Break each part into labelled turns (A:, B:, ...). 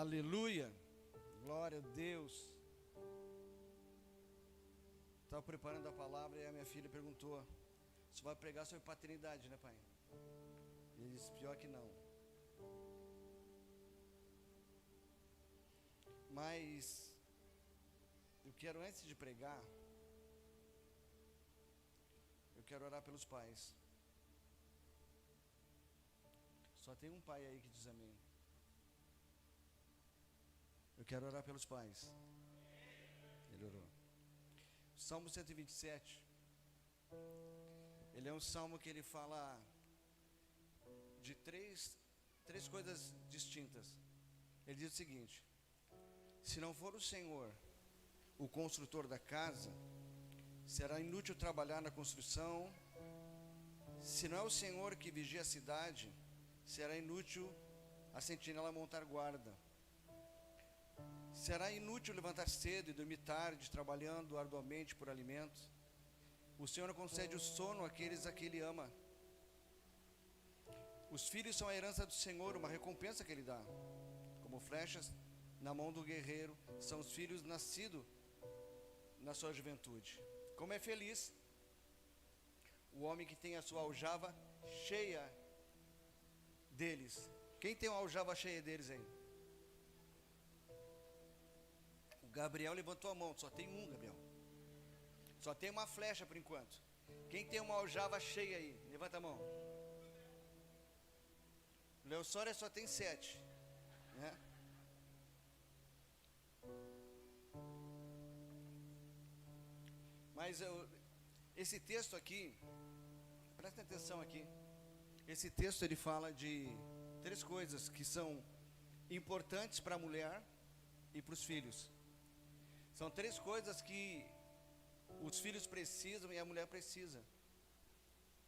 A: Aleluia, glória a Deus. Estava preparando a palavra e a minha filha perguntou: você vai pregar sobre paternidade, né, pai? E ele disse: pior que não. Mas eu quero, antes de pregar, eu quero orar pelos pais. Só tem um pai aí que diz amém. Eu quero orar pelos pais. Ele orou. Salmo 127. Ele é um salmo que ele fala de três coisas distintas. Ele diz o seguinte: se não for o Senhor o construtor da casa, será inútil trabalhar na construção. Se não é o Senhor que vigia a cidade, será inútil a sentinela montar guarda. Será inútil levantar cedo e dormir tarde, trabalhando arduamente por alimentos. O Senhor concede o sono àqueles a que Ele ama. Os filhos são a herança do Senhor, uma recompensa que Ele dá. Como flechas na mão do guerreiro, são os filhos nascidos na sua juventude. Como é feliz o homem que tem a sua aljava cheia deles. Quem tem uma aljava cheia deles aí? O Gabriel levantou a mão. Só tem um, Gabriel. Só tem uma flecha por enquanto. Quem tem uma aljava cheia aí? Levanta a mão. Leossória só tem 7, né? Mas esse texto aqui, presta atenção aqui. Esse texto ele fala de 3 coisas que são importantes para a mulher e para os filhos. São 3 coisas que os filhos precisam e a mulher precisa.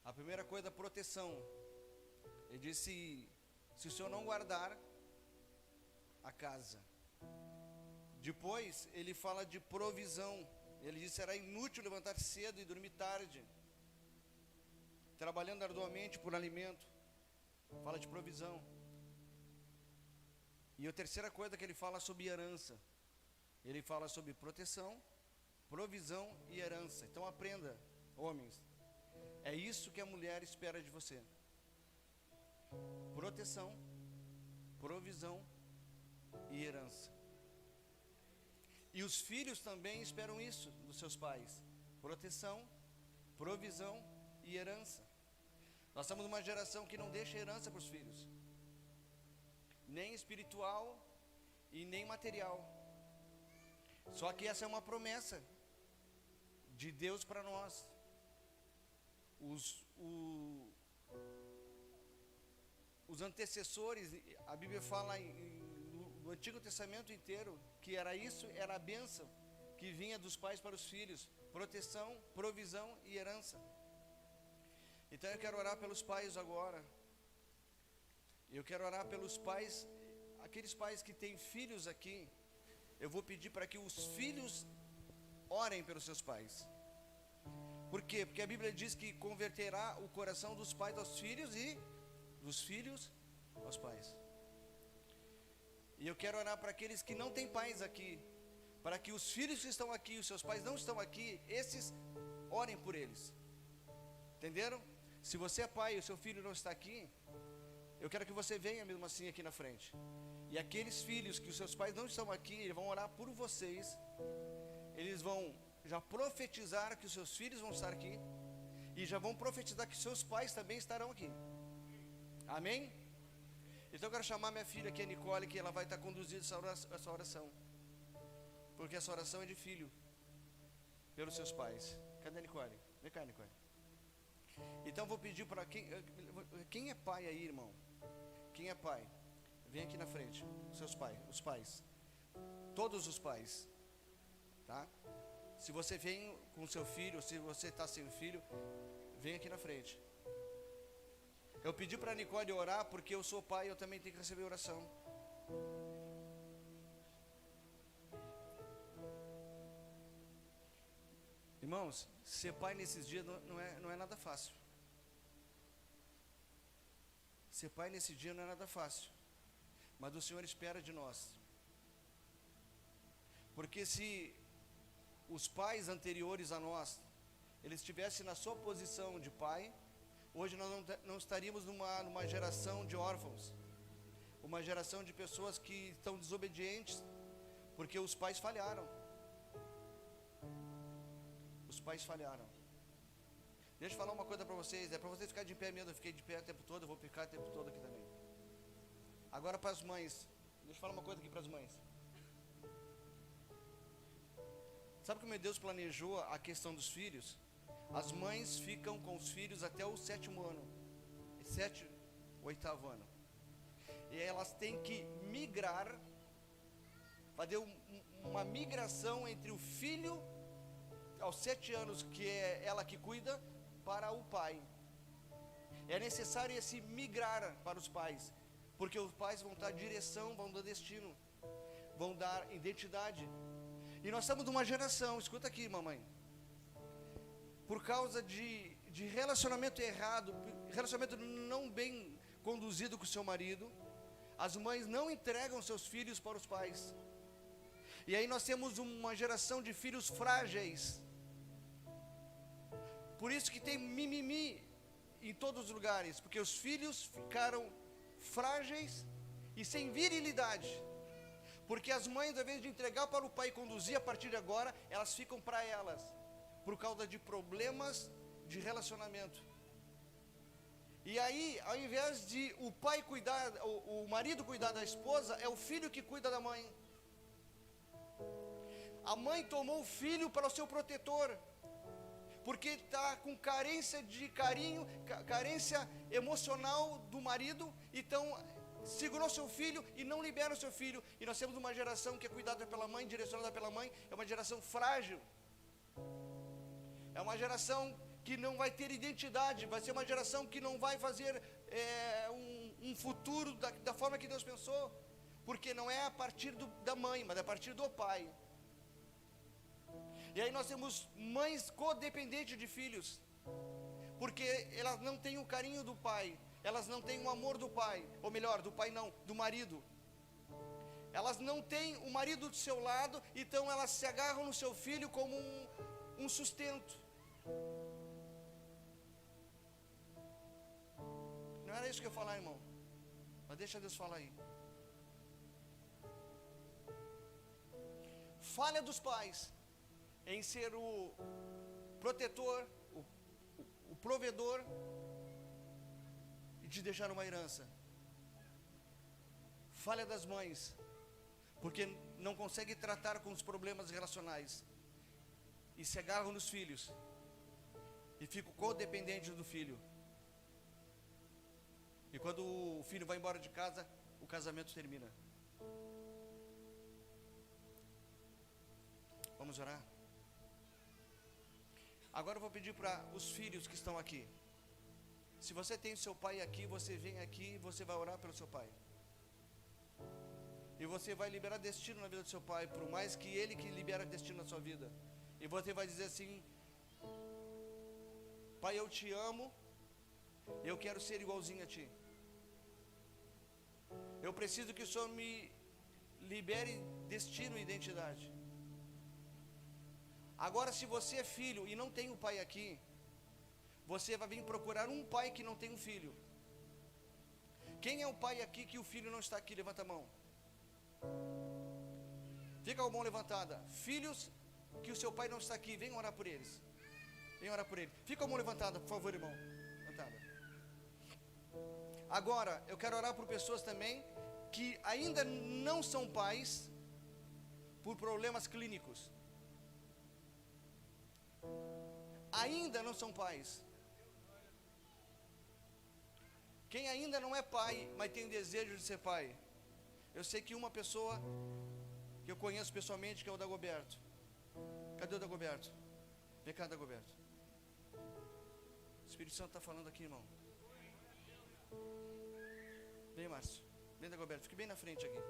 A: A primeira coisa é proteção. Ele disse: se o Senhor não guardar a casa. Depois ele fala de provisão. Ele diz: será inútil levantar cedo e dormir tarde, trabalhando arduamente por alimento. Fala de provisão. E a terceira coisa que ele fala sobre herança. Ele fala sobre proteção, provisão e herança. Então aprenda, homens. É isso que a mulher espera de você: proteção, provisão e herança. E os filhos também esperam isso dos seus pais: proteção, provisão e herança. Nós estamos numa geração que não deixa herança para os filhos, nem espiritual e nem material. Só que essa é uma promessa de Deus para nós. Os antecessores, a Bíblia fala no Antigo Testamento inteiro que era isso, era a bênção que vinha dos pais para os filhos: proteção, provisão e herança. Então eu quero orar pelos pais agora. Eu quero orar pelos pais, aqueles pais que têm filhos aqui. Eu vou pedir para que os filhos orem pelos seus pais. Por quê? Porque a Bíblia diz que converterá o coração dos pais aos filhos e dos filhos aos pais. E eu quero orar para aqueles que não têm pais aqui, para que os filhos que estão aqui, os seus pais não estão aqui, esses orem por eles. Entenderam? Se você é pai e o seu filho não está aqui, eu quero que você venha mesmo assim aqui na frente. E aqueles filhos que os seus pais não estão aqui, eles vão orar por vocês. Eles vão já profetizar que os seus filhos vão estar aqui, e já vão profetizar que seus pais também estarão aqui. Amém? Então eu quero chamar minha filha aqui, a Nicole, que ela vai estar conduzindo essa oração. Porque essa oração é de filho pelos seus pais. Cadê a Nicole? Vem cá, Nicole. Então eu vou pedir para quem é pai aí, irmão? Quem é pai? Vem aqui na frente. Seus pais, os pais. Todos os pais. Tá? Se você vem com seu filho, se você está sem filho, vem aqui na frente. Eu pedi para a Nicole orar porque eu sou pai e eu também tenho que receber oração. Irmãos, ser pai nesses dias não é nada fácil. Ser pai nesse dia não é nada fácil. Mas o Senhor espera de nós Porque se os pais anteriores a nós, eles estivessem na sua posição de pai, hoje nós não estaríamos numa geração de órfãos, uma geração de pessoas que estão desobedientes, porque os pais falharam. Os pais falharam. Deixa eu falar uma coisa para vocês, é para vocês ficarem de pé mesmo, eu fiquei de pé o tempo todo, eu vou ficar o tempo todo aqui também. Agora para as mães, deixa eu falar uma coisa aqui para as mães. Sabe como Deus planejou a questão dos filhos? As mães ficam com os filhos até o 7º ano, 7º, 8º ano. E elas têm que migrar, fazer uma migração entre o filho, aos 7 anos, que é ela que cuida, para o pai. É necessário esse migrar para os pais, porque os pais vão dar direção, vão dar destino, vão dar identidade. E nós estamos numa geração, escuta aqui, mamãe, por causa de relacionamento errado, relacionamento não bem conduzido com o seu marido, as mães não entregam seus filhos para os pais. E aí nós temos uma geração de filhos frágeis. Por isso que tem mimimi em todos os lugares, porque os filhos ficaram frágeis e sem virilidade. Porque as mães, ao invés de entregar para o pai e conduzir a partir de agora, elas ficam para elas, por causa de problemas de relacionamento. E aí, ao invés de o pai cuidar, o marido cuidar da esposa, é o filho que cuida da mãe. A mãe tomou o filho para o seu protetor, porque está com carência de carinho, carência emocional do marido, então segurou seu filho e não libera o seu filho. E nós temos uma geração que é cuidada pela mãe, direcionada pela mãe, é uma geração frágil, é uma geração que não vai ter identidade, vai ser uma geração que não vai fazer um futuro da forma que Deus pensou, porque não é a partir da mãe, mas é a partir do pai. E aí nós temos mães codependentes de filhos, porque elas não têm o carinho do pai, elas não têm o amor do pai, ou melhor, do pai não, do marido. Elas não têm o marido do seu lado, então elas se agarram no seu filho como um sustento. Não era isso que eu ia falar, irmão, mas deixa Deus falar aí. Falha dos pais em ser o protetor, o provedor, e te deixar uma herança. Falha das mães, porque não consegue tratar com os problemas relacionais, e se agarram nos filhos, e ficam codependentes do filho. E quando o filho vai embora de casa, o casamento termina. Vamos orar? Agora eu vou pedir para os filhos que estão aqui. Se você tem seu pai aqui, você vem aqui e você vai orar pelo seu pai. E você vai liberar destino na vida do seu pai, por mais que ele que libera destino na sua vida. E você vai dizer assim: Pai, eu te amo, eu quero ser igualzinho a ti. Eu preciso que o Senhor me libere destino e identidade. Agora, se você é filho e não tem o pai aqui, você vai vir procurar um pai que não tem um filho. Quem é o pai aqui que o filho não está aqui? Levanta a mão. Fica com a mão levantada. Filhos que o seu pai não está aqui, vem orar por eles. Vem orar por ele. Fica com a mão levantada, por favor, irmão. Levantada. Agora, eu quero orar por pessoas também que ainda não são pais por problemas clínicos. Ainda não são pais. Quem ainda não é pai, mas tem desejo de ser pai. Eu sei que uma pessoa que eu conheço pessoalmente, que é o Dagoberto. Cadê o Dagoberto? Vem cá, Dagoberto. O Espírito Santo está falando aqui, irmão. Vem, Márcio. Vem, Dagoberto. Fique bem na frente aqui.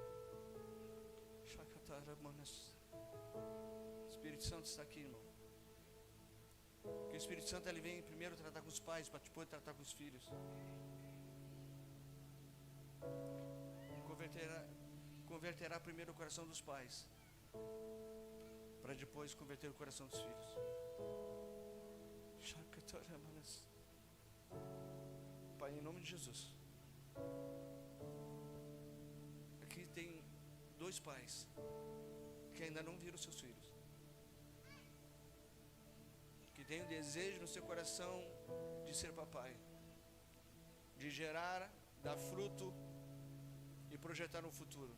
A: O Espírito Santo está aqui, irmão. Porque o Espírito Santo ele vem primeiro tratar com os pais, para depois tratar com os filhos. Converterá primeiro o coração dos pais. para depois converter o coração dos filhos. Pai, em nome de Jesus, aqui tem 2 pais que ainda não viram seus filhos, que tem o desejo no seu coração de ser papai, de gerar, dar fruto e projetar um futuro.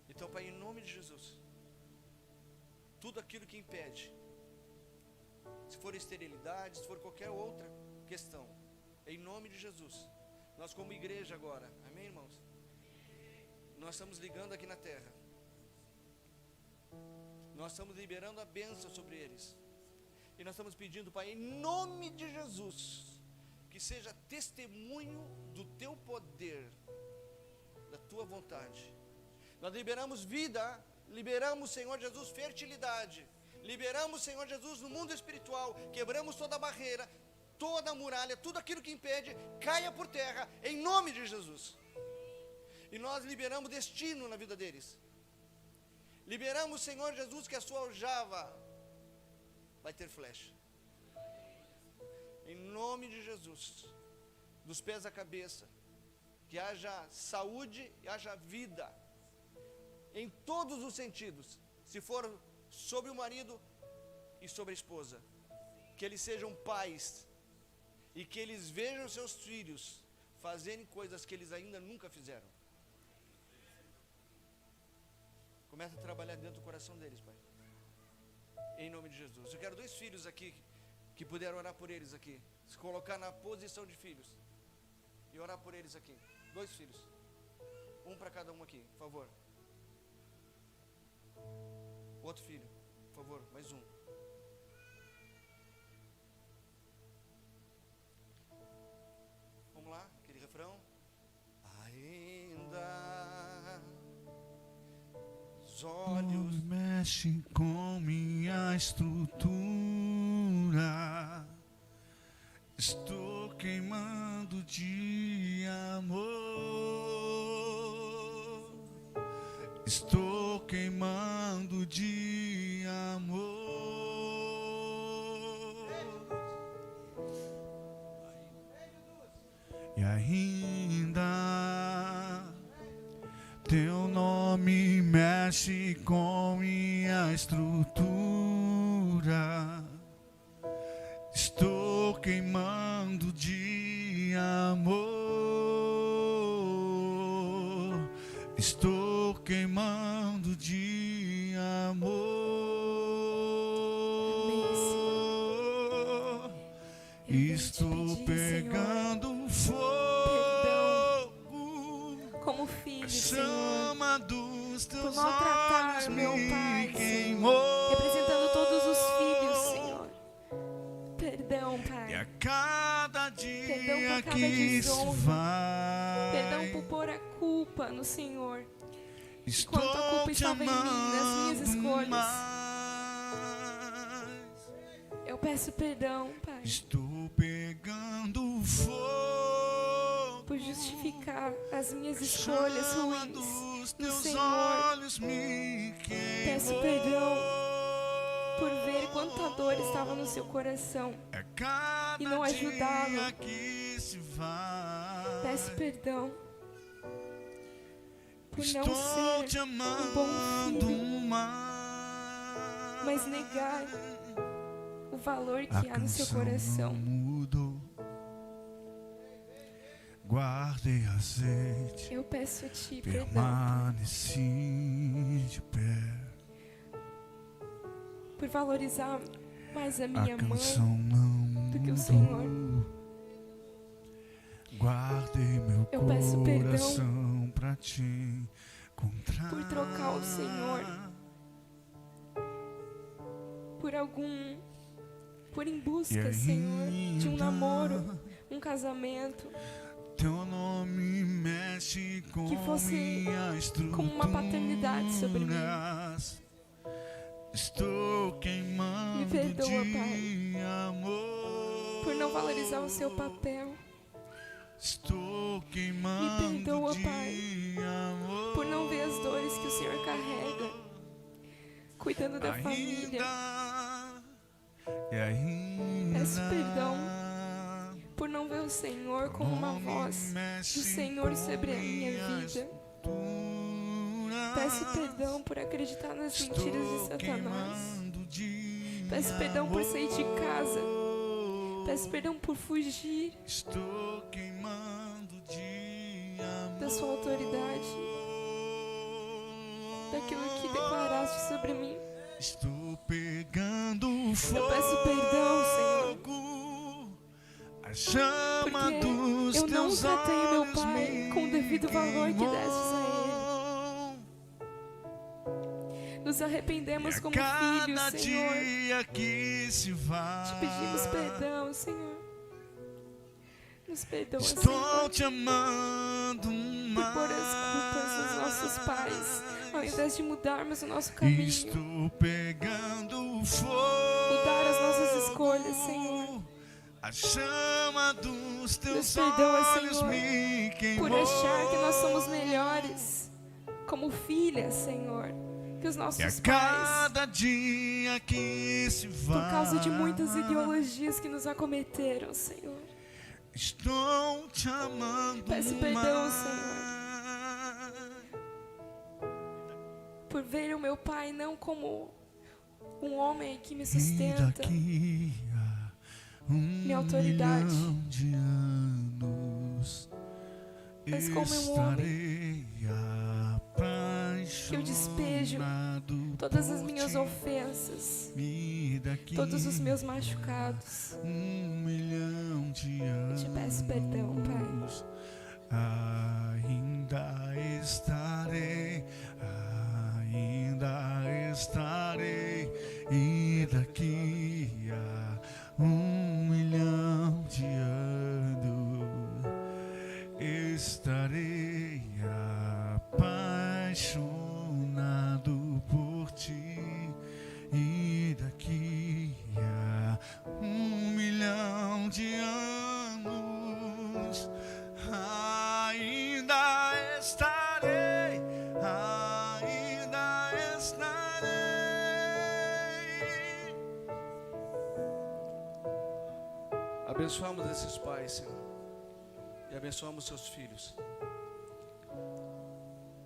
A: Então, Pai, em nome de Jesus, tudo aquilo que impede, se for esterilidade, se for qualquer outra questão, em nome de Jesus, nós como igreja agora, amém, irmãos? Nós estamos ligando aqui na terra, nós estamos liberando a bênção sobre eles, e nós estamos pedindo, Pai, em nome de Jesus, que seja testemunho do Teu poder, da Tua vontade. Nós liberamos vida, liberamos, Senhor Jesus, fertilidade, liberamos, Senhor Jesus, no mundo espiritual, quebramos toda a barreira, toda a muralha, tudo aquilo que impede, caia por terra, em nome de Jesus. E nós liberamos destino na vida deles. Liberamos, Senhor Jesus, que a sua aljava vai ter flecha. Em nome de Jesus, dos pés à cabeça, que haja saúde e haja vida, em todos os sentidos, se for sobre o marido e sobre a esposa, que eles sejam pais, e que eles vejam seus filhos fazerem coisas que eles ainda nunca fizeram. Começa a trabalhar dentro do coração deles, Pai, em nome de Jesus. Eu quero 2 filhos aqui, que puderam orar por eles aqui, se colocar na posição de filhos, e orar por eles aqui. 2 filhos, um para cada um aqui, por favor. Outro filho, por favor, mais um. Vamos lá, aquele refrão. Ainda os olhos
B: mexe com minha estrutura, estou queimando de amor, estou queimando de amor. E ainda Teu nome mexe com minha estrutura, estou queimando de amor, estou queimando de amor, estou pegando fogo,
C: como filho,
B: chama dos
C: por
B: teus
C: maltratar
B: olhos
C: meu Pai,
B: me queimou,
C: representando todos os filhos, Senhor. Perdão,
B: e
C: Pai.
B: a cada
C: Perdão
B: dia
C: por cada
B: que se
C: desonra.
B: vai,
C: Perdão por pôr a culpa no Senhor.
B: estou
C: Enquanto a culpa
B: te
C: estava em mim, nas minhas
B: amando
C: escolhas.
B: mais,
C: Eu peço perdão, Pai,
B: estou pegando fogo,
C: por justificar as minhas escolhas
B: chama
C: ruins
B: dos
C: no
B: teus
C: Senhor.
B: olhos me queimou,
C: Peço perdão por ver quanta dor estava no seu coração
B: a cada
C: e não ajudá-lo.
B: dia que se vai,
C: Peço perdão por
B: estou
C: não ser
B: te
C: um bom
B: amando
C: filho,
B: mais,
C: mas negar o valor
B: a
C: que há no seu
B: canção
C: coração.
B: não mudou, guardei azeite,
C: Eu peço a Ti perdão,
B: permaneci de pé,
C: por valorizar mais a
B: a
C: minha mãe
B: canção não
C: do que o Senhor.
B: mudou, guardei meu
C: Eu peço perdão
B: coração pra te encontrar,
C: por trocar o Senhor por em busca, Senhor, de um namoro, um casamento,
B: Teu nome mexe com
C: que fosse
B: minha estrutura,
C: como uma paternidade sobre mim.
B: Estou queimando
C: Me perdoa,
B: de
C: Pai,
B: amor,
C: por não valorizar o seu papel.
B: Estou queimando
C: Me perdoa,
B: de
C: Pai,
B: amor.
C: por não ver as dores que o Senhor carrega, cuidando da família.
B: E ainda
C: Peço perdão por não ver o Senhor como uma voz do Senhor sobre a minha vida. Peço perdão por acreditar nas mentiras de Satanás. Peço perdão por sair de casa. Peço perdão por fugir
B: Estou queimando de amor.
C: da sua autoridade, daquilo que declaraste sobre mim.
B: Estou pegando fogo.
C: Eu peço perdão, Senhor,
B: A chama
C: porque
B: dos
C: eu não
B: teus
C: tratei meu
B: olhos
C: pai
B: me
C: com o devido valor que
B: queimou.
C: destes a ele. Nos arrependemos como
B: Cada
C: filhos, Senhor.
B: dia que se vai,
C: Te pedimos perdão, Senhor. Nos perdoa,
B: estou
C: Senhor,
B: te amando
C: por pôr as culpas dos nossos pais, ao invés de mudarmos o nosso caminho,
B: Estou pegando fogo.
C: mudar as nossas escolhas, Senhor.
B: A chama dos teus
C: Nos perdoa,
B: olhos
C: Senhor,
B: me queimou.
C: por achar que nós somos melhores como filhas, Senhor, que os
B: E
C: nossos
B: a
C: pais,
B: cada dia que se vai,
C: por causa de muitas ideologias que nos acometeram, Senhor.
B: estou te amando
C: Peço perdão,
B: mais.
C: Por ver o meu pai não como um homem que me
B: E
C: sustenta,
B: daqui a
C: minha autoridade,
B: milhão de anos
C: mas como um homem
B: estarei apaixonado
C: que eu despejo todas as
B: por
C: minhas
B: ti.
C: ofensas,
B: E daqui
C: todos os meus machucados.
B: 1.000.000 de
C: Eu
B: anos
C: te peço perdão, Pai.
B: ainda estarei, e daqui a 1.000.000 de anos estarei apaixonado por ti. E daqui a 1.000.000 de anos ainda estarei.
A: Abençoamos esses pais, Senhor, e abençoamos seus filhos,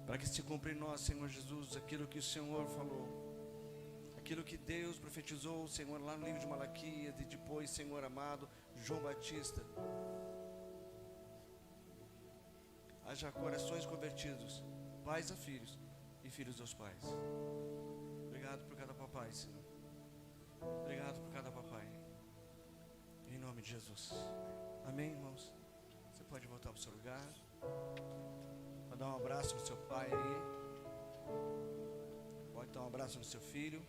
A: para que se cumpra em nós, Senhor Jesus, aquilo que o Senhor falou, aquilo que Deus profetizou, Senhor, lá no livro de Malaquias, e depois, Senhor amado, João Batista. Haja corações convertidos, pais a filhos e filhos aos pais. Obrigado por cada papai, Senhor. Obrigado por cada papai. Em nome de Jesus. Amém, irmãos? Você pode voltar para o seu lugar. Pode dar um abraço no seu pai aí. Pode dar um abraço no seu filho.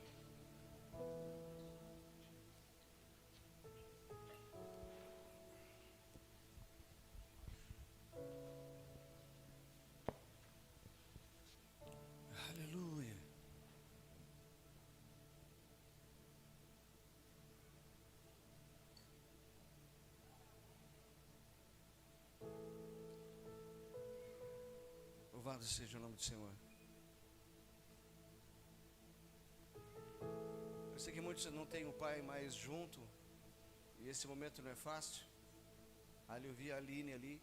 A: Aleluia. Louvado seja o nome do Senhor. Eu sei que muitos não têm o pai mais junto, e esse momento não é fácil. Ali eu vi a Aline ali,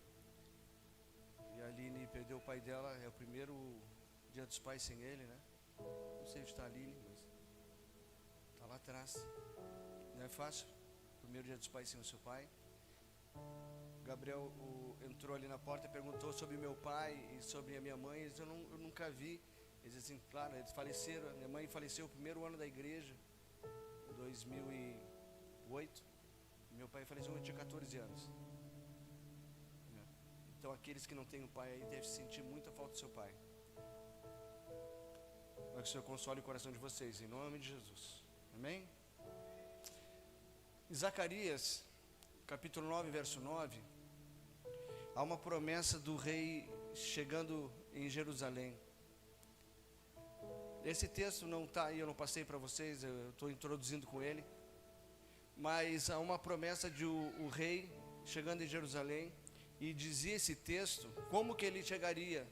A: e a Aline perdeu o pai dela, é o primeiro dia dos pais sem ele, né? Não sei onde está a Aline, mas está lá atrás. Não é fácil, primeiro dia dos pais sem o seu pai. Gabriel entrou ali na porta e perguntou sobre meu pai e sobre a minha mãe. Eu nunca vi. Eles dizem assim, claro, eles faleceram. Minha mãe faleceu no primeiro ano da igreja, em 2008. Meu pai faleceu quando eu tinha 14 anos. Então aqueles que não têm o pai aí devem sentir muita falta do seu pai. Para que o Senhor console o coração de vocês, em nome de Jesus. Amém? Em Zacarias, capítulo 9, verso 9, há uma promessa do rei chegando em Jerusalém. Esse texto não está aí, eu não passei para vocês, eu estou introduzindo com ele. Mas há uma promessa de o rei chegando em Jerusalém, e dizia esse texto, como que ele chegaria?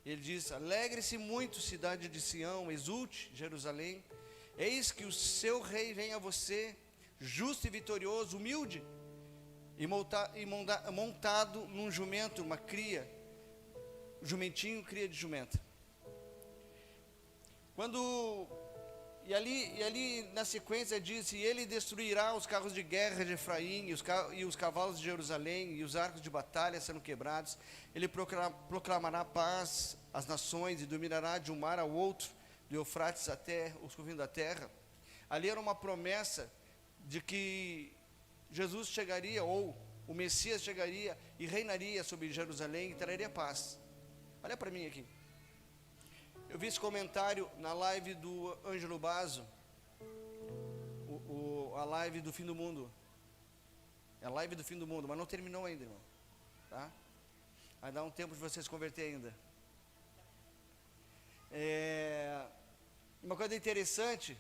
A: Ele diz: alegre-se muito, cidade de Sião, exulte, Jerusalém, eis que o seu rei vem a você, justo e vitorioso, humilde, e montado num jumento, uma cria, jumentinho, cria de jumenta. E ali na sequência diz: e ele destruirá os carros de guerra de Efraim, e os cavalos de Jerusalém, e os arcos de batalha serão quebrados. Ele proclamará paz às nações, e dominará de um mar ao outro, do Eufrates até os confins da terra. Ali era uma promessa de que Jesus chegaria, ou o Messias chegaria e reinaria sobre Jerusalém e traria paz. Olha para mim aqui. Eu vi esse comentário na live do Ângelo Basso, a live do fim do mundo. É a live do fim do mundo, mas não terminou ainda, irmão. Tá? Vai dar um tempo de vocês se converter ainda. Uma coisa interessante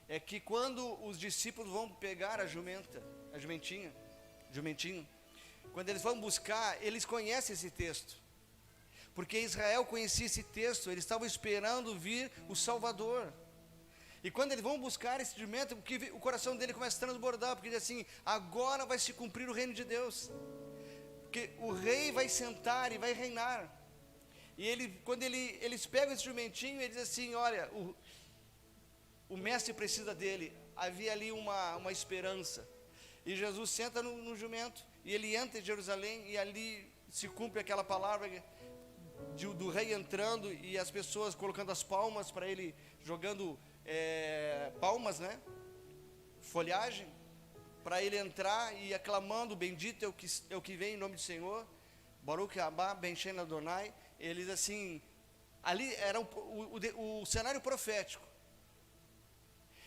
A: é que quando os discípulos vão pegar a jumentinho, quando eles vão buscar, eles conhecem esse texto. Porque Israel conhecia esse texto, eles estavam esperando vir o Salvador. E quando eles vão buscar esse jumento, o coração dele começa a transbordar, porque diz assim: agora vai se cumprir o reino de Deus. Porque o rei vai sentar e vai reinar. E quando eles pegam esse jumentinho, ele diz assim: olha, o mestre precisa dele. Havia ali uma esperança. E Jesus senta no jumento, e ele entra em Jerusalém, e ali se cumpre aquela palavra do rei entrando, e as pessoas colocando as palmas para ele, jogando palmas, né? Folhagem, para ele entrar e aclamando: bendito é o que vem em nome do Senhor, Baruch Abba Ben Shem Adonai. Eles assim, ali era o cenário profético.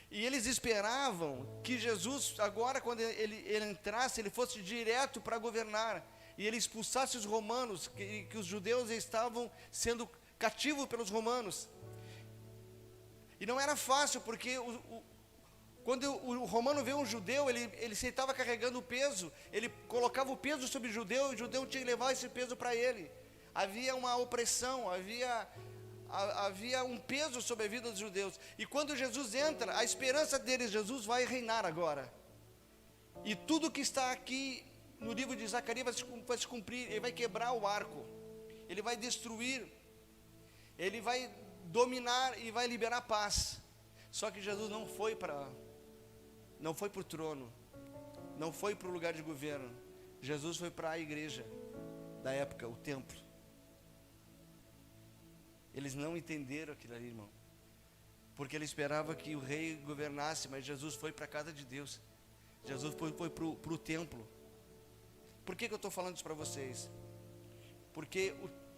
A: E eles esperavam que Jesus, agora quando ele entrasse, ele fosse direto para governar, e ele expulsasse os romanos, que os judeus estavam sendo cativos pelos romanos. E não era fácil, porque quando o romano vê um judeu, ele estava carregando o peso, ele colocava o peso sobre o judeu, e o judeu tinha que levar esse peso para ele. Havia uma opressão, havia um peso sobre a vida dos judeus. E quando Jesus entra, a esperança deles: Jesus vai reinar agora. E tudo que está aqui no livro de Zacarias vai se cumprir. Ele vai quebrar o arco, ele vai destruir, ele vai dominar e vai liberar paz. Só que Jesus não foi para o trono, não foi para o lugar de governo. Jesus foi para a igreja da época, o templo. Eles não entenderam aquilo ali, irmão, porque ele esperava que o rei governasse, mas Jesus foi para a casa de Deus. Jesus foi para o templo. Por que eu estou falando isso para vocês? Porque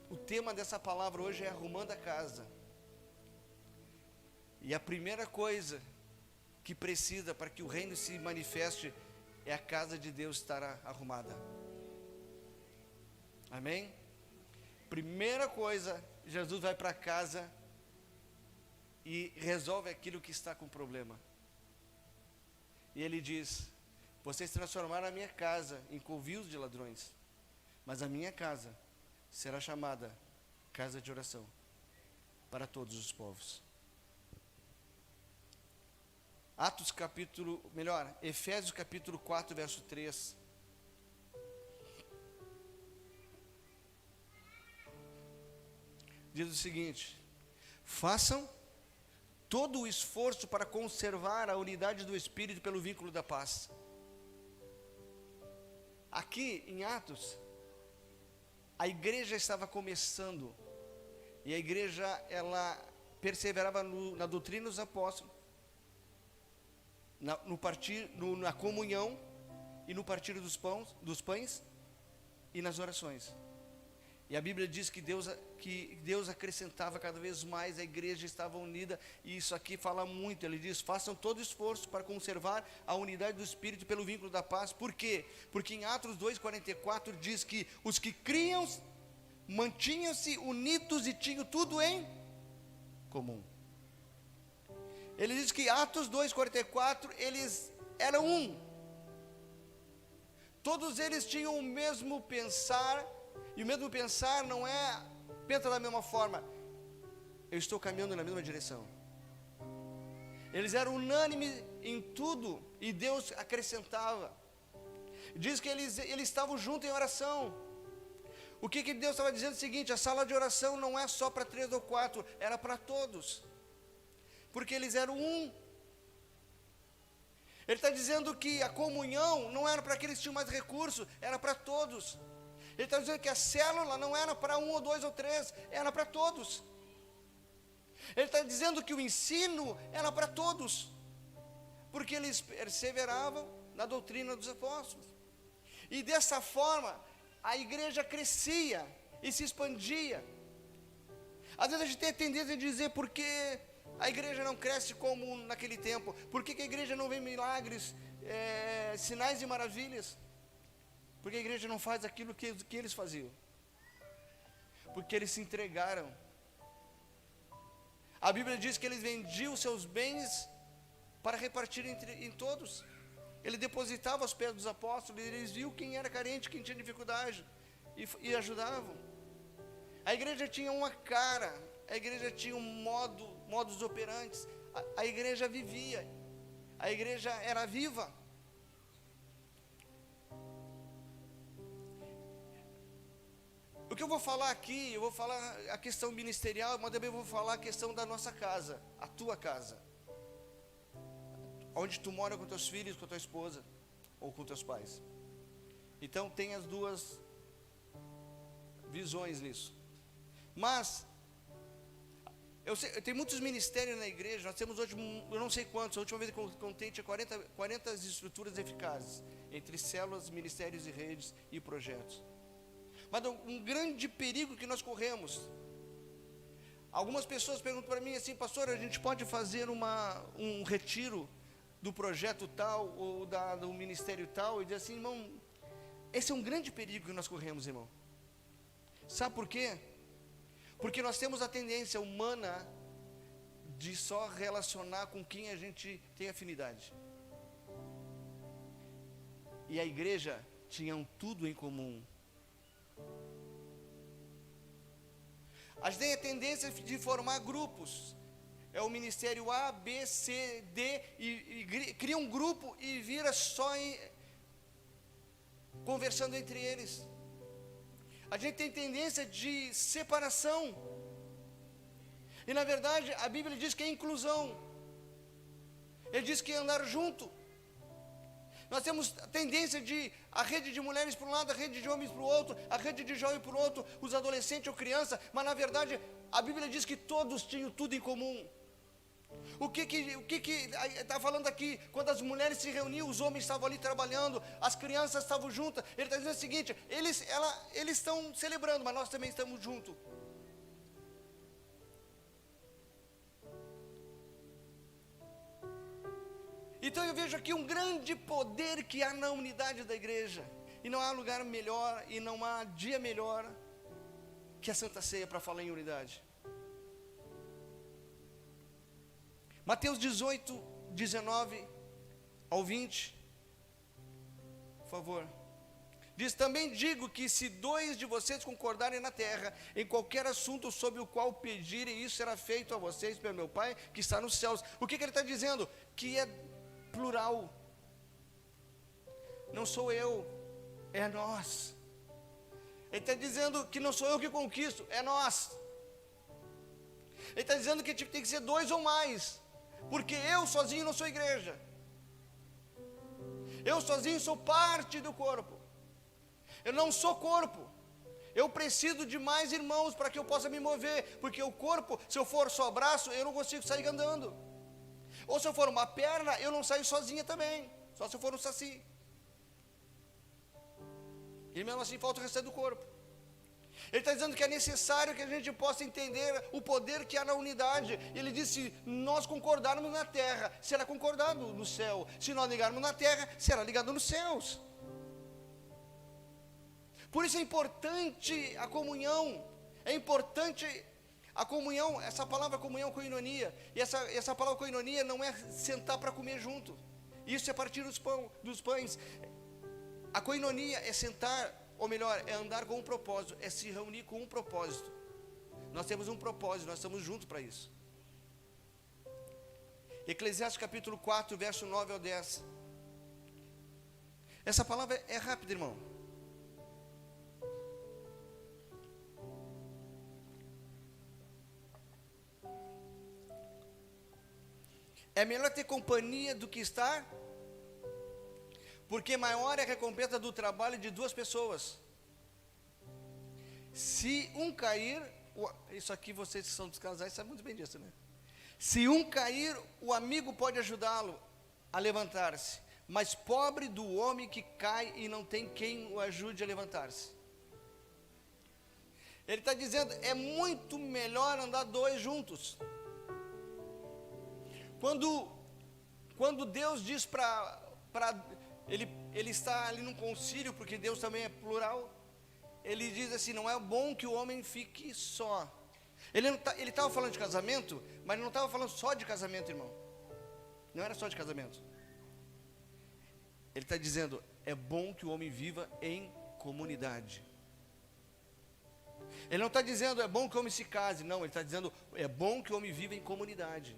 A: o tema dessa palavra hoje é arrumando a casa. E a primeira coisa que precisa para que o reino se manifeste é a casa de Deus estar arrumada. Amém? Primeira coisa, Jesus vai para casa e resolve aquilo que está com problema. E ele diz: vocês transformaram a minha casa em covios de ladrões, mas a minha casa será chamada casa de oração para todos os povos. Efésios capítulo 4, verso 3. Diz o seguinte: façam todo o esforço para conservar a unidade do Espírito pelo vínculo da paz. Aqui em Atos, a igreja estava começando, e a igreja, ela perseverava na doutrina dos apóstolos, na comunhão, e no partir dos pães e nas orações. E a Bíblia diz que Deus acrescentava cada vez mais, a igreja estava unida. E isso aqui fala muito. Ele diz: façam todo esforço para conservar a unidade do Espírito pelo vínculo da paz. Por quê? Porque em Atos 2,44 diz que os que criam mantinham-se unidos e tinham tudo em comum. Ele diz que Atos 2,44, eles eram um. Todos eles tinham o mesmo pensar, e o mesmo pensar não é pensa da mesma forma. Eu estou caminhando na mesma direção. Eles eram unânimes em tudo, e Deus acrescentava. Diz que eles estavam juntos em oração. O que Deus estava dizendo é o seguinte: a sala de oração não é só para 3 ou 4, era para todos, porque eles eram um. Ele está dizendo que a comunhão não era para aqueles que tinham mais recursos, era para todos. Ele está dizendo que a célula não era para 1 ou 2 ou 3, era para todos. Ele está dizendo que o ensino era para todos, porque eles perseveravam na doutrina dos apóstolos. E dessa forma, a igreja crescia e se expandia. Às vezes a gente tem a tendência de dizer, por que a igreja não cresce como naquele tempo? Por que a igreja não vê milagres, sinais e maravilhas? Porque a igreja não faz aquilo que eles faziam. Porque eles se entregaram. A Bíblia diz que eles vendiam seus bens para repartir em todos. Ele depositava aos pés dos apóstolos, e eles viam quem era carente, quem tinha dificuldade, e ajudavam. A igreja tinha uma cara, a igreja tinha modus operantes, a igreja vivia, a igreja era viva. O que eu vou falar aqui, eu vou falar a questão ministerial, mas também vou falar a questão da nossa casa, a tua casa. Onde tu mora com teus filhos, com tua esposa, ou com teus pais. Então tem as duas visões nisso. Mas, eu tenho muitos ministérios na igreja, nós temos hoje, eu não sei quantos, a última vez que eu contei tinha 40 estruturas eficazes, entre células, ministérios e redes e projetos. Mas um grande perigo que nós corremos, algumas pessoas perguntam para mim assim: pastor, a gente pode fazer um retiro do projeto tal, ou do ministério tal? E diz assim: irmão, esse é um grande perigo que nós corremos, irmão. Sabe por quê? Porque nós temos a tendência humana de só relacionar com quem a gente tem afinidade. E a igreja tinha tudo em comum. A gente tem a tendência de formar grupos. É o ministério A, B, C, D, e cria um grupo e vira só conversando entre eles. A gente tem tendência de separação. E na verdade a Bíblia diz que é inclusão. Ele diz que é andar junto. Nós temos a tendência de a rede de mulheres para um lado, a rede de homens para o outro, a rede de jovem para o outro, os adolescentes ou criança, mas na verdade a Bíblia diz que todos tinham tudo em comum. O que está falando aqui? Quando as mulheres se reuniam, os homens estavam ali trabalhando, as crianças estavam juntas. Ele está dizendo o seguinte: eles estão celebrando, mas nós também estamos juntos. Então eu vejo aqui um grande poder que há na unidade da igreja. E não há lugar melhor, e não há dia melhor que a Santa Ceia para falar em unidade. Mateus 18, 19 ao 20. Por favor. Diz: também digo que se 2 de vocês concordarem na terra, em qualquer assunto sobre o qual pedirem, isso será feito a vocês pelo meu Pai que está nos céus. O que ele está dizendo? Que é plural. Não sou eu, é nós. Ele está dizendo que não sou eu que conquisto, é nós. Ele está dizendo que tem que ser 2 ou mais, porque eu sozinho não sou igreja. Eu sozinho sou parte do corpo. Eu não sou corpo. Eu preciso de mais irmãos para que eu possa me mover, porque o corpo, se eu for só braço, eu não consigo sair andando. Ou se eu for uma perna, eu não saio sozinha também, só se eu for um saci. E mesmo assim falta o restante do corpo. Ele está dizendo que é necessário que a gente possa entender o poder que há na unidade. Ele disse: se nós concordarmos na terra, será concordado no céu. Se nós ligarmos na terra, será ligado nos céus. Por isso é importante a comunhão. É importante a comunhão, essa palavra comunhão, koinonia. E essa palavra koinonia não é sentar para comer junto. Isso é partir dos pães. A koinonia é sentar, ou melhor, é andar com um propósito, é se reunir com um propósito. Nós temos um propósito, nós estamos juntos para isso. Eclesiastes capítulo 4, verso 9 ao 10. Essa palavra é rápida, irmão. É melhor ter companhia do que estar, porque maior é a recompensa do trabalho de duas pessoas. Se um cair, isso aqui vocês que são dos casais sabem muito bem disso, né? Se um cair, o amigo pode ajudá-lo a levantar-se, mas pobre do homem que cai e não tem quem o ajude a levantar-se. Ele está dizendo, é muito melhor andar dois juntos. Quando Deus diz ele está ali num concílio, porque Deus também é plural, ele diz assim, não é bom que o homem fique só. Ele estava falando de casamento, mas ele não estava falando só de casamento, irmão. Não era só de casamento. Ele está dizendo, é bom que o homem viva em comunidade. Ele não está dizendo, é bom que o homem se case. Não, ele está dizendo, é bom que o homem viva em comunidade.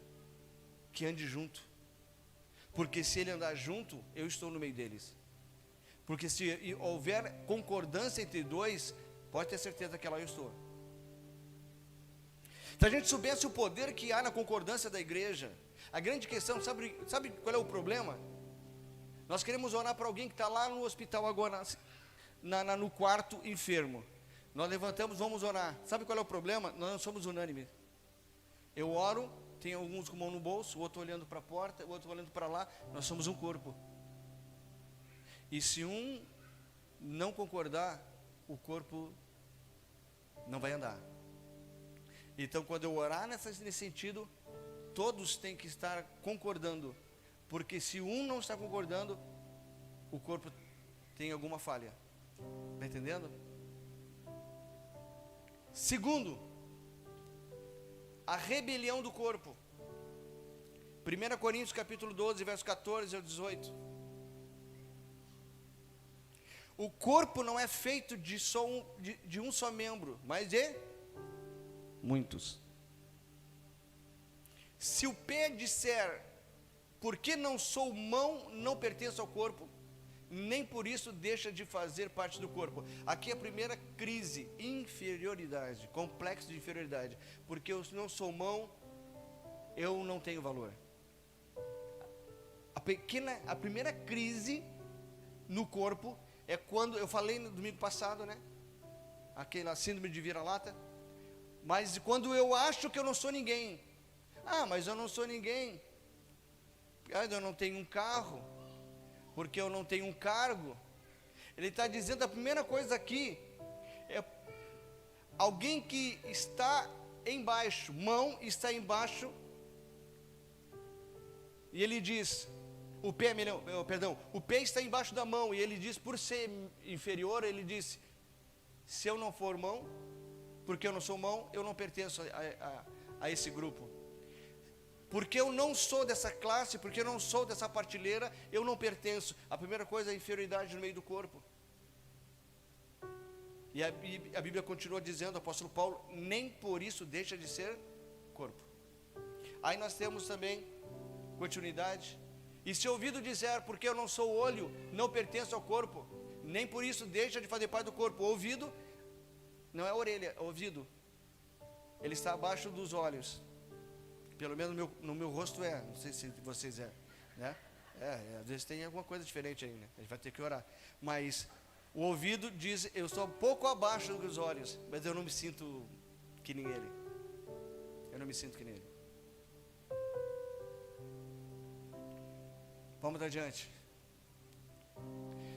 A: Que ande junto. Porque se ele andar junto, eu estou no meio deles. Porque se houver concordância entre dois, pode ter certeza que lá eu estou. Se a gente soubesse o poder que há na concordância da igreja, a grande questão, sabe qual é o problema? Nós queremos orar para alguém que está lá no hospital agora, no quarto enfermo. Nós levantamos, vamos orar. Sabe qual é o problema? Nós não somos unânimes. Eu oro, tem alguns com a mão no bolso, o outro olhando para a porta, o outro olhando para lá. Nós somos um corpo. E se um não concordar, o corpo não vai andar. Então, quando eu orar nesse sentido, todos têm que estar concordando. Porque se um não está concordando, o corpo tem alguma falha. Está entendendo? Segundo, a rebelião do corpo. 1 Coríntios capítulo 12, verso 14 ao 18. O corpo não é feito de um só membro, mas de muitos. Se o pé disser, porque não sou mão, não pertenço ao corpo, nem por isso deixa de fazer parte do corpo. Aqui é a primeira crise, inferioridade, complexo de inferioridade. Porque eu não sou mão, eu não tenho valor. A primeira crise no corpo é quando, eu falei no domingo passado, né? Aquela síndrome de vira-lata. Mas quando eu acho que eu não sou ninguém. Ah, mas eu não sou ninguém. Eu não tenho um carro. Porque eu não tenho um cargo. Ele está dizendo, a primeira coisa aqui é alguém que está embaixo, mão está embaixo. E ele diz, o pé está embaixo da mão. E ele diz, por ser inferior, ele diz, se eu não for mão, porque eu não sou mão, eu não pertenço a esse grupo. Porque eu não sou dessa classe, porque eu não sou dessa partilheira, eu não pertenço. A primeira coisa é a inferioridade no meio do corpo. E a Bíblia continua dizendo, o apóstolo Paulo, nem por isso deixa de ser corpo. Aí nós temos também, continuidade, e se ouvido dizer, porque eu não sou olho, não pertenço ao corpo, nem por isso deixa de fazer parte do corpo. Ouvido, não é orelha, é ouvido. Ele está abaixo dos olhos. Pelo menos no meu rosto não sei se vocês né? Às vezes tem alguma coisa diferente aí, né? A gente vai ter que orar. Mas o ouvido diz, eu estou um pouco abaixo dos olhos, mas eu não me sinto que nem ele. Eu não me sinto que nem ele. Vamos adiante.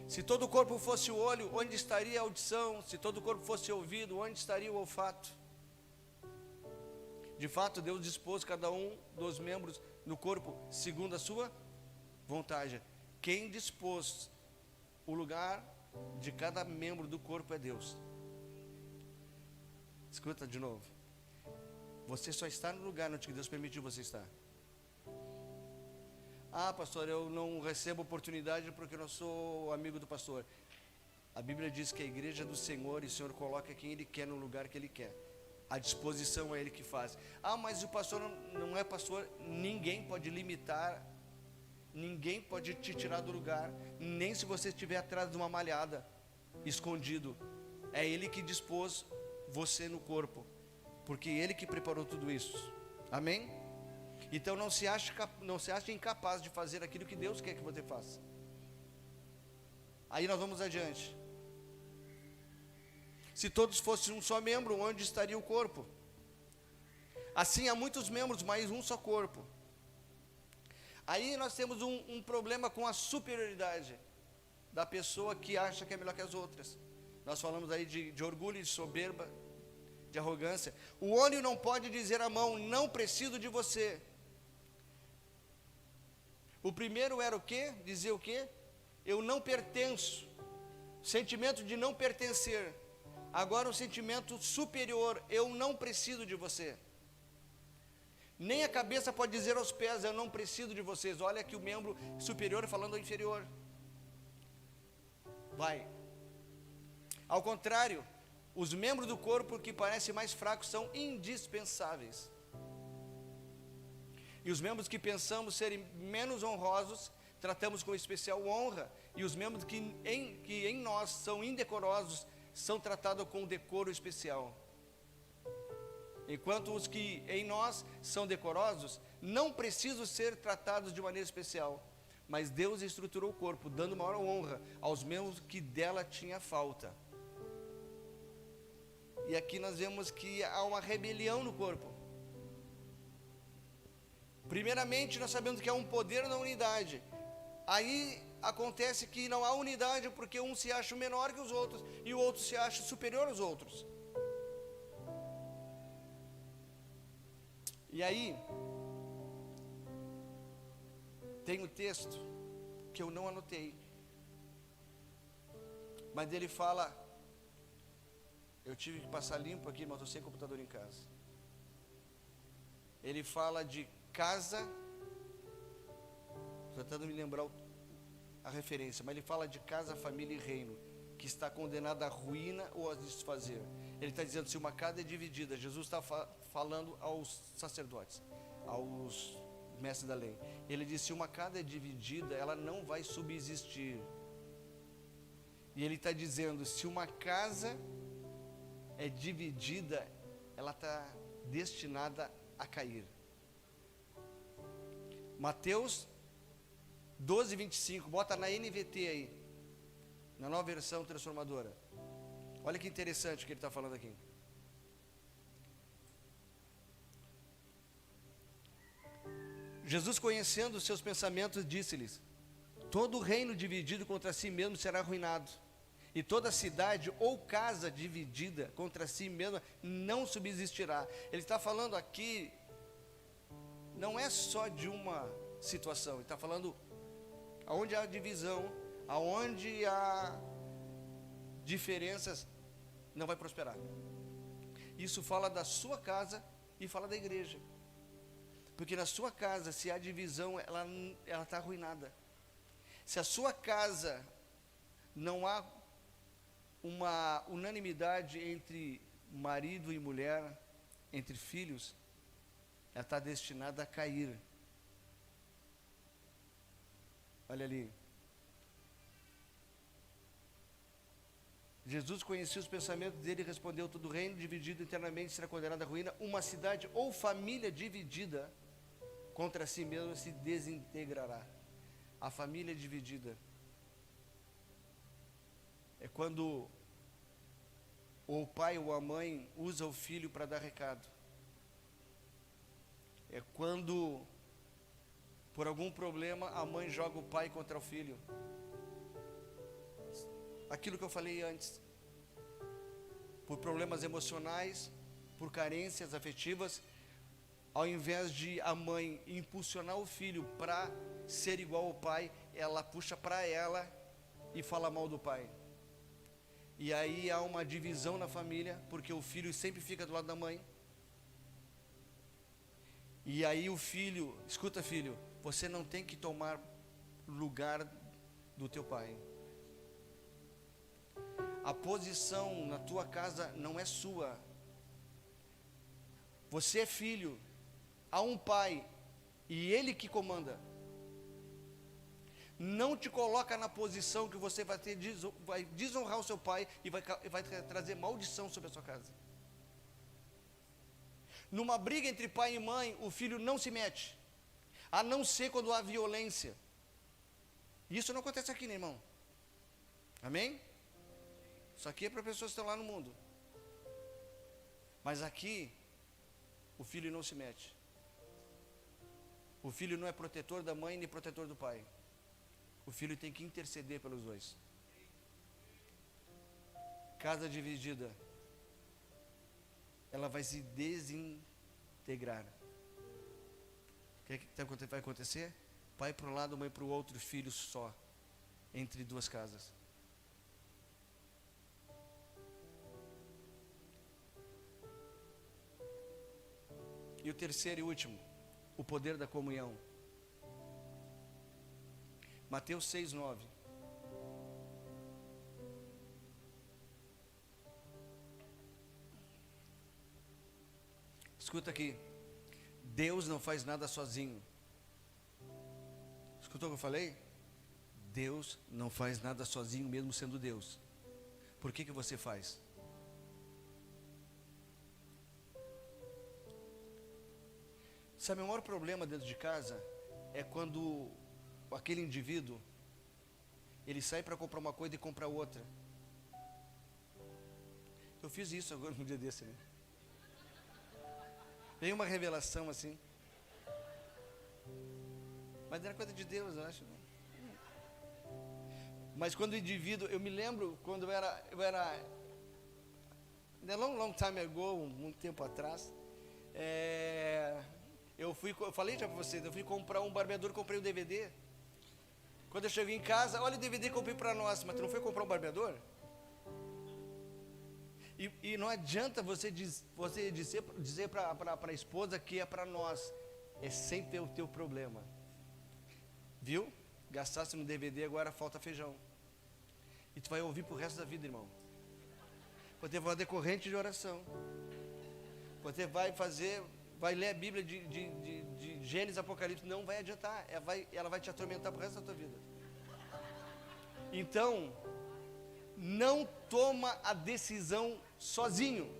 A: Se todo o corpo fosse o olho, onde estaria a audição? Se todo o corpo fosse ouvido, onde estaria o olfato? De fato, Deus dispôs cada um dos membros no corpo segundo a sua vontade. Quem dispôs o lugar de cada membro do corpo é Deus. Escuta de novo. Você só está no lugar onde Deus permitiu você estar. Ah, pastor, eu não recebo oportunidade porque eu não sou amigo do pastor. A Bíblia diz que a igreja é do Senhor e o Senhor coloca quem Ele quer no lugar que Ele quer. A disposição é Ele que faz. Ah, mas o pastor não é pastor. Ninguém pode limitar, ninguém pode te tirar do lugar, nem se você estiver atrás de uma malhada, escondido. É Ele que dispôs você no corpo, porque Ele que preparou tudo isso. Amém? Então não se ache incapaz de fazer aquilo que Deus quer que você faça. Aí nós vamos adiante. Se todos fossem um só membro, onde estaria o corpo? Assim há muitos membros, mas um só corpo. Aí nós temos um problema com a superioridade da pessoa que acha que é melhor que as outras. Nós falamos aí de orgulho, de soberba, de arrogância. O olho não pode dizer à mão, não preciso de você. O primeiro era o quê? Dizer o quê? Eu não pertenço. Sentimento de não pertencer. Agora um sentimento superior, eu não preciso de você. Nem a cabeça pode dizer aos pés, eu não preciso de vocês. Olha aqui o membro superior falando ao inferior. Vai. Ao contrário, os membros do corpo que parecem mais fracos são indispensáveis. E os membros que pensamos serem menos honrosos, tratamos com especial honra. E os membros que em nós são indecorosos, são tratados com decoro especial. Enquanto os que em nós são decorosos, não precisam ser tratados de maneira especial. Mas Deus estruturou o corpo, dando maior honra aos membros que dela tinha falta. E aqui nós vemos que há uma rebelião no corpo. Primeiramente, nós sabemos que há um poder na unidade. Aí acontece que não há unidade porque um se acha menor que os outros e o outro se acha superior aos outros. E aí, tem um texto que eu não anotei, mas ele fala, eu tive que passar limpo aqui, mas estou sem computador em casa. Ele fala de casa, tentando me lembrar a referência, mas ele fala de casa, família e reino, que está condenada à ruína ou a desfazer. Ele está dizendo, se uma casa é dividida, Jesus está falando aos sacerdotes, aos mestres da lei. Ele disse, se uma casa é dividida, ela não vai subsistir. E ele está dizendo, se uma casa é dividida, ela está destinada a cair. Mateus 12, 25, bota na NVT aí, na nova versão transformadora. Olha que interessante o que ele está falando aqui. Jesus, conhecendo os seus pensamentos, disse-lhes, todo reino dividido contra si mesmo será arruinado, e toda cidade ou casa dividida contra si mesma não subsistirá. Ele está falando aqui, não é só de uma situação, ele está falando aonde há divisão, aonde há diferenças, não vai prosperar. Isso fala da sua casa e fala da igreja. Porque na sua casa, se há divisão, ela está arruinada. Se a sua casa não há uma unanimidade entre marido e mulher, entre filhos, ela está destinada a cair. Olha ali. Jesus conhecia os pensamentos dele e respondeu, todo reino dividido internamente será condenado à ruína. Uma cidade ou família dividida contra si mesma se desintegrará. A família dividida é quando o pai ou a mãe usa o filho para dar recado. É quando, por algum problema, a mãe joga o pai contra o filho. Aquilo que eu falei antes. Por problemas emocionais, por carências afetivas, ao invés de a mãe impulsionar o filho para ser igual ao pai, ela puxa para ela e fala mal do pai. E aí há uma divisão na família, porque o filho sempre fica do lado da mãe. E aí o filho, escuta filho, você não tem que tomar lugar do teu pai. A posição na tua casa não é sua. Você é filho, há um pai e ele que comanda. Não te coloca na posição que você vai desonrar o seu pai e vai trazer maldição sobre a sua casa. Numa briga entre pai e mãe, o filho não se mete, a não ser quando há violência. Isso não acontece aqui, né, irmão? Amém? Isso aqui é para pessoas que estão lá no mundo. Mas aqui, o filho não se mete. O filho não é protetor da mãe nem protetor do pai. O filho tem que interceder pelos dois. Casa dividida, ela vai se desintegrar. O que vai acontecer? Pai para um lado, mãe para o outro, filho só, entre duas casas. E o terceiro e último, o poder da comunhão. Mateus 6:9. Escuta aqui. Deus não faz nada sozinho. Escutou o que eu falei? Deus não faz nada sozinho, mesmo sendo Deus. Por que você faz? Sabe, o maior problema dentro de casa é quando aquele indivíduo, ele sai para comprar uma coisa e compra outra. Eu fiz isso agora no dia desse, né? Veio uma revelação assim. Mas era coisa de Deus, eu acho. Mas quando o indivíduo, eu me lembro quando eu era long time ago, muito tempo atrás, eu falei já para vocês, eu fui comprar um barbeador, comprei um DVD. Quando eu cheguei em casa, olha o DVD que eu comprei para nós, mas tu não foi comprar um barbeador? E não adianta você dizer para a esposa que é para nós, é sempre o teu problema. Viu? Gastasse no DVD, agora falta feijão. E tu vai ouvir pro resto da vida, irmão. Você vai fazer corrente de oração. Você vai ler a Bíblia de Gênesis, Apocalipse, não vai adiantar. Ela vai te atormentar pro resto da tua vida. Então, não toma a decisão sozinho.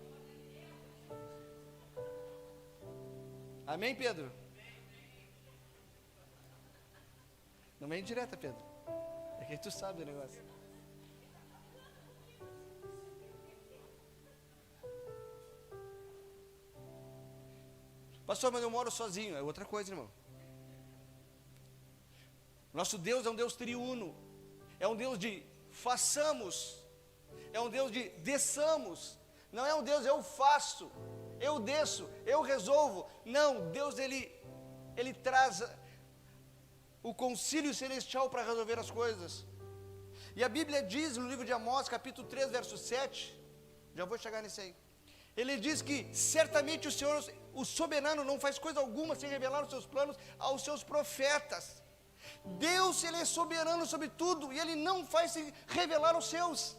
A: Amém, Pedro? Não vem direta, Pedro. É que tu sabe o negócio. Pastor, mas eu moro sozinho. É outra coisa, irmão. Nosso Deus é um Deus triuno. É um Deus de façamos. É um Deus de desçamos. Não é um Deus, eu faço, eu desço, eu resolvo. Não, Deus ele traz o concílio celestial para resolver as coisas. E a Bíblia diz no livro de Amós, capítulo 3, verso 7, já vou chegar nisso aí. Ele diz que certamente o Senhor, o soberano, não faz coisa alguma sem revelar os seus planos aos seus profetas. Deus, ele é soberano sobre tudo e ele não faz sem revelar os seus.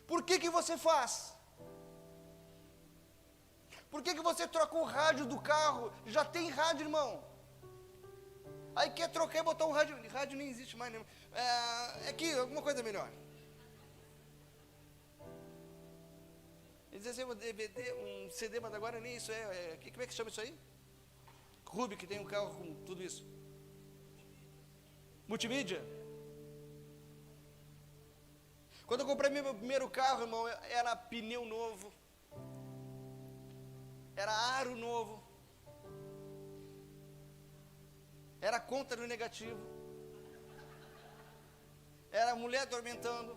A: Por que você faz? Por que você troca o rádio do carro? Já tem rádio, irmão. Aí quer trocar e botar um rádio. Rádio nem existe mais, né? Aqui, alguma coisa melhor. Ele diz assim, um DVD, um CD, mas agora nem isso é. Como é que chama isso aí? Ruby, que tem um carro com tudo isso. Multimídia. Quando eu comprei meu primeiro carro, irmão, era pneu novo. Era aro novo. Era conta no negativo. Era mulher atormentando.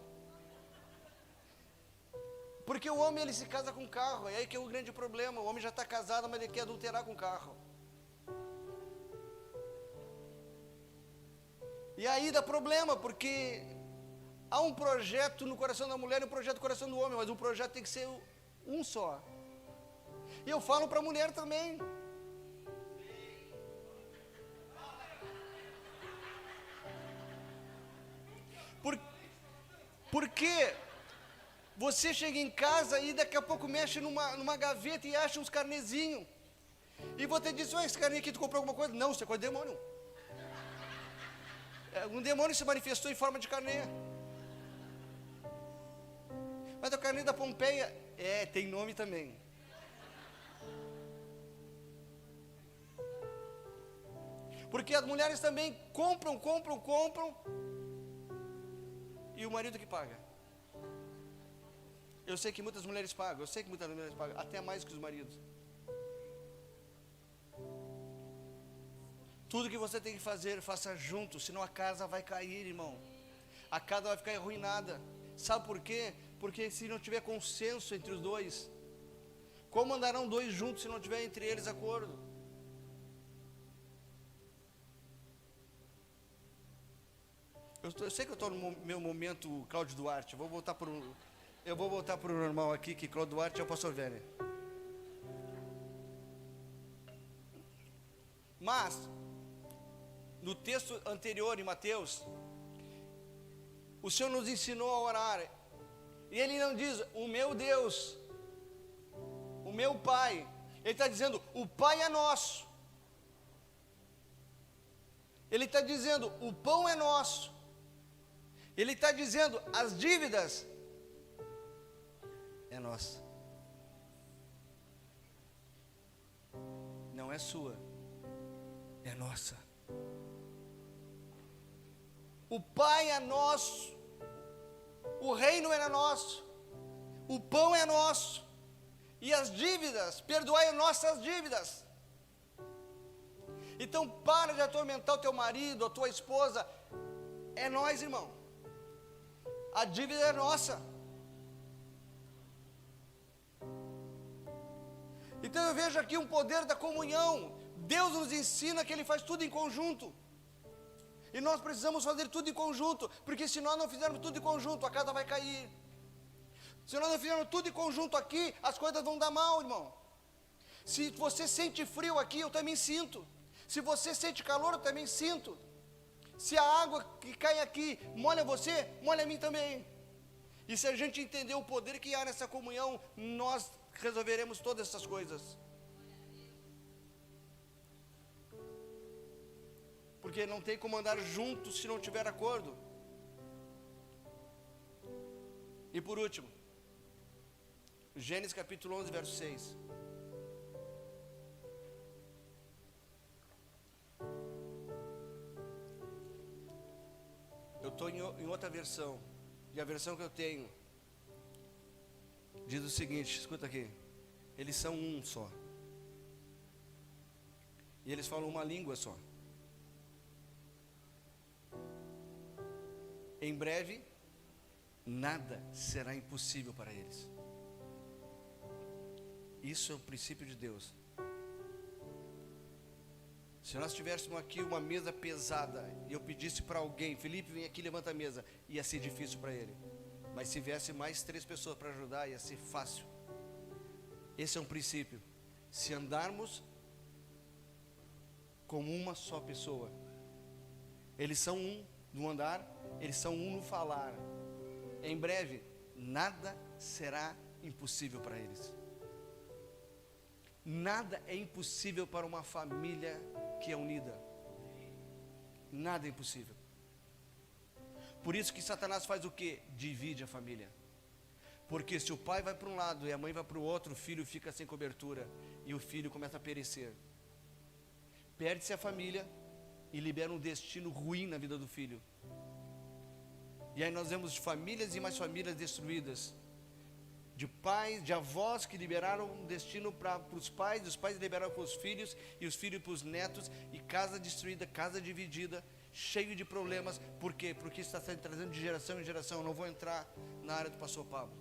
A: Porque o homem, ele se casa com carro. É aí que é o grande problema. O homem já está casado, mas ele quer adulterar com carro. E aí dá problema, porque há um projeto no coração da mulher e um projeto no coração do homem, mas o projeto tem que ser um só. E eu falo para a mulher também. Porque você chega em casa e daqui a pouco mexe numa gaveta e acha uns carnezinhos. E você diz, esse carne aqui, tu comprou alguma coisa? Não, isso é coisa de demônio. Um demônio se manifestou em forma de carne. Mas a carne da Pompeia, tem nome também. Porque as mulheres também compram, e o marido que paga. Eu sei que muitas mulheres pagam, até mais que os maridos. Tudo que você tem que fazer, faça junto, senão a casa vai cair, irmão. A casa vai ficar arruinada. Sabe por quê? Porque se não tiver consenso entre os dois, como andarão dois juntos se não tiver entre eles acordo? Eu sei que eu estou no meu momento Cláudio Duarte. Eu vou voltar para o normal aqui, que Cláudio Duarte é o pastor velho. Mas no texto anterior, em Mateus, o Senhor nos ensinou a orar. E Ele não diz, o meu Deus, o meu Pai. Ele está dizendo, o Pai é nosso. Ele está dizendo, o pão é nosso. Ele está dizendo, as dívidas é nossa. Não é sua, é nossa. O Pai é nosso, o reino é nosso, o pão é nosso, e as dívidas, perdoai nossas dívidas. Então para de atormentar o teu marido, a tua esposa, é nós, irmão, a dívida é nossa. Então eu vejo aqui um poder da comunhão. Deus nos ensina que Ele faz tudo em conjunto. E nós precisamos fazer tudo em conjunto, porque se nós não fizermos tudo em conjunto, a casa vai cair. Se nós não fizermos tudo em conjunto aqui, as coisas vão dar mal, irmão. Se você sente frio aqui, eu também sinto. Se você sente calor, eu também sinto. Se a água que cai aqui molha você, molha a mim também. E se a gente entender o poder que há nessa comunhão, nós resolveremos todas essas coisas. Porque não tem como andar juntos se não tiver acordo. E por último, Gênesis capítulo 11, verso 6. Eu estou em outra versão, e a versão que eu tenho diz o seguinte, escuta aqui. Eles são um só. E eles falam uma língua só. Em breve, nada será impossível para eles. Isso é o princípio de Deus. Se nós tivéssemos aqui uma mesa pesada e eu pedisse para alguém, Felipe, vem aqui, levanta a mesa, ia ser difícil para ele. Mas se viesse mais 3 pessoas para ajudar, ia ser fácil. Esse é um princípio. Se andarmos como uma só pessoa, eles são um no andar, eles são um no falar. Em breve, nada será impossível para eles. Nada é impossível para uma família que é unida. Nada é impossível. Por isso que Satanás faz o quê? Divide a família. Porque se o pai vai para um lado e a mãe vai para o outro, o filho fica sem cobertura e o filho começa a perecer. Perde-se a família e libera um destino ruim na vida do filho. E aí nós vemos famílias e mais famílias destruídas. De pais, de avós que liberaram um destino para os pais liberaram para os filhos, e os filhos para os netos, e casa destruída, casa dividida, cheio de problemas. Por quê? Porque está sendo trazendo de geração em geração. Eu não vou entrar na área do pastor Pablo.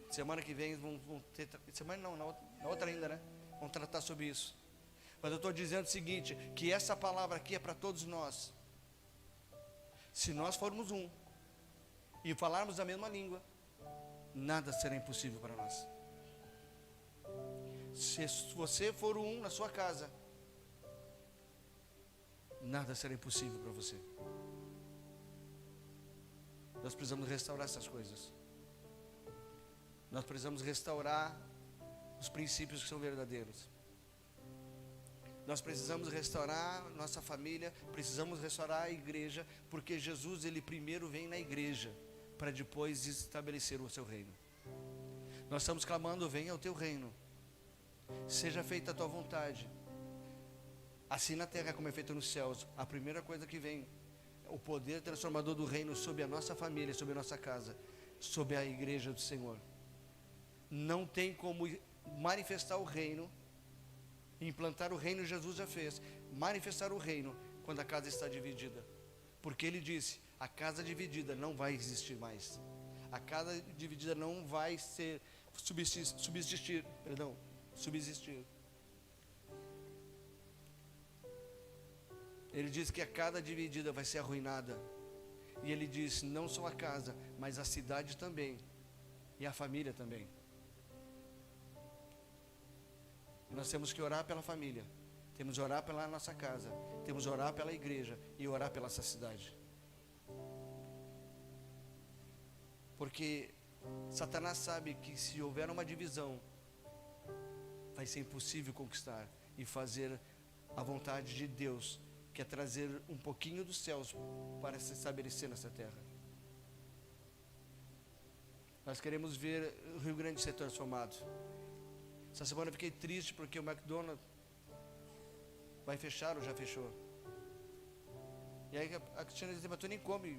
A: Semana que vem vão ter, semana não, na outra ainda, né? Vamos tratar sobre isso. Mas eu estou dizendo o seguinte, que essa palavra aqui é para todos nós. Se nós formos um e falarmos a mesma língua, nada será impossível para nós. Se você for um na sua casa, nada será impossível para você. Nós precisamos restaurar essas coisas. Nós precisamos restaurar os princípios que são verdadeiros. Nós precisamos restaurar nossa família, precisamos restaurar a igreja, porque Jesus, ele primeiro vem na igreja, para depois estabelecer o seu reino. Nós estamos clamando: venha o teu reino, seja feita a tua vontade, assim na terra como é feito nos céus. A primeira coisa que vem, o poder transformador do reino sobre a nossa família, sobre a nossa casa, sobre a igreja do Senhor. Não tem como manifestar o reino, implantar o reino, Jesus já fez, manifestar o reino quando a casa está dividida, porque ele disse: a casa dividida não vai existir mais, a casa dividida não vai ser subsistir. Ele diz que a casa dividida vai ser arruinada, e ele diz: não só a casa, mas a cidade também, e a família também. Nós temos que orar pela família, temos que orar pela nossa casa, temos que orar pela igreja e orar pela nossa cidade. Porque Satanás sabe que se houver uma divisão, vai ser impossível conquistar e fazer a vontade de Deus, que é trazer um pouquinho dos céus para se estabelecer nessa terra. Nós queremos ver o Rio Grande ser transformado. Essa semana eu fiquei triste porque o McDonald's vai fechar ou já fechou. E aí a Cristina disse: mas tu nem come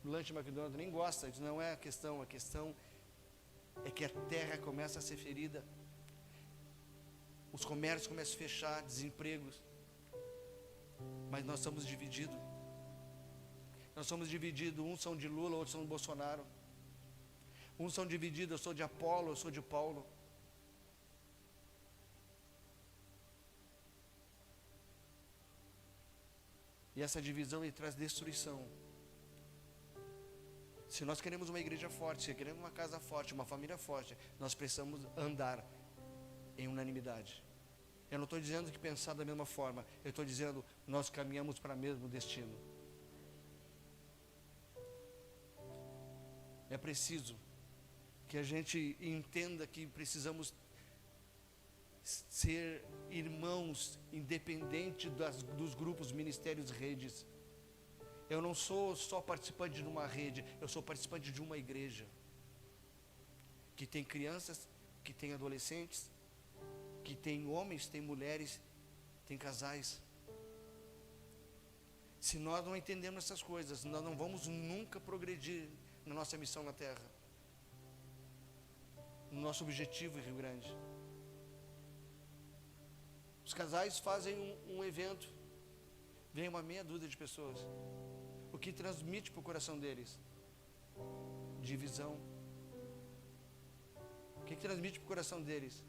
A: lanche McDonald's, nem gosta. Isso não é a questão é que a terra começa a ser ferida, os comércios começam a fechar, desempregos, mas nós somos divididos. Nós somos divididos, uns são de Lula, outros são de Bolsonaro. Uns são divididos: eu sou de Apolo, eu sou de Paulo. E essa divisão traz destruição. Se nós queremos uma igreja forte, se queremos uma casa forte, uma família forte, nós precisamos andar em unanimidade. Eu não estou dizendo que pensar da mesma forma, eu estou dizendo nós caminhamos para o mesmo destino. É preciso que a gente entenda que precisamos ser irmãos, independente dos grupos, ministérios, redes. Eu não sou só participante de uma rede, eu sou participante de uma igreja que tem crianças, que tem adolescentes, que tem homens, tem mulheres, tem casais. Se nós não entendemos essas coisas, nós não vamos nunca progredir na nossa missão na terra, no nosso objetivo em Rio Grande. Os casais fazem um evento, vem uma meia dúzia de pessoas. O que transmite para o coração deles? Divisão. O que transmite para o coração deles?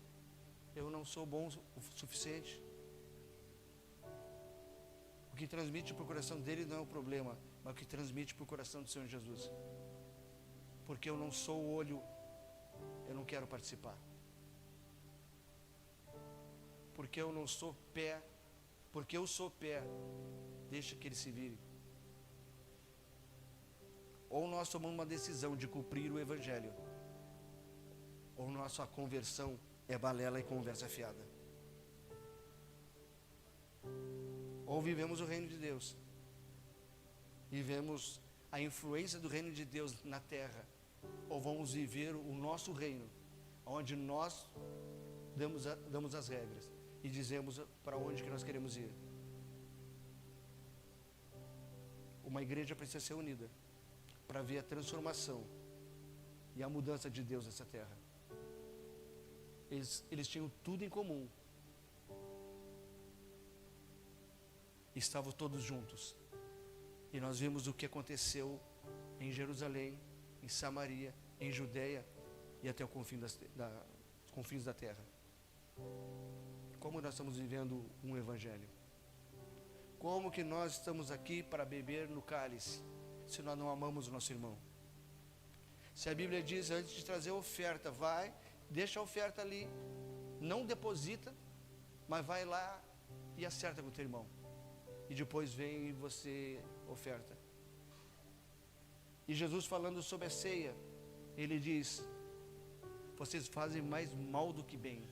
A: Eu não sou bom o suficiente. O que transmite para o coração deles não é o problema, mas o que transmite para o coração do Senhor Jesus. Porque eu não sou o olho, eu não quero participar. Porque eu não sou pé, porque eu sou pé, deixa que ele se vire. Ou nós tomamos uma decisão de cumprir o Evangelho, ou nossa conversão é balela e conversa fiada. Ou vivemos o reino de Deus e vemos a influência do reino de Deus na terra, ou vamos viver o nosso reino, onde nós damos as regras e dizemos para onde que nós queremos ir. Uma igreja precisa ser unida para ver a transformação e a mudança de Deus nessa terra. Eles tinham tudo em comum. Estavam todos juntos. E nós vimos o que aconteceu em Jerusalém, em Samaria, em Judeia e até os confins da terra. Como nós estamos vivendo um evangelho? Como que nós estamos aqui para beber no cálice, se nós não amamos o nosso irmão? Se a Bíblia diz, antes de trazer a oferta, vai, deixa a oferta ali, não deposita, mas vai lá e acerta com o teu irmão. e depois vem e você oferta. E Jesus falando sobre a ceia, ele diz: vocês fazem mais mal do que bem.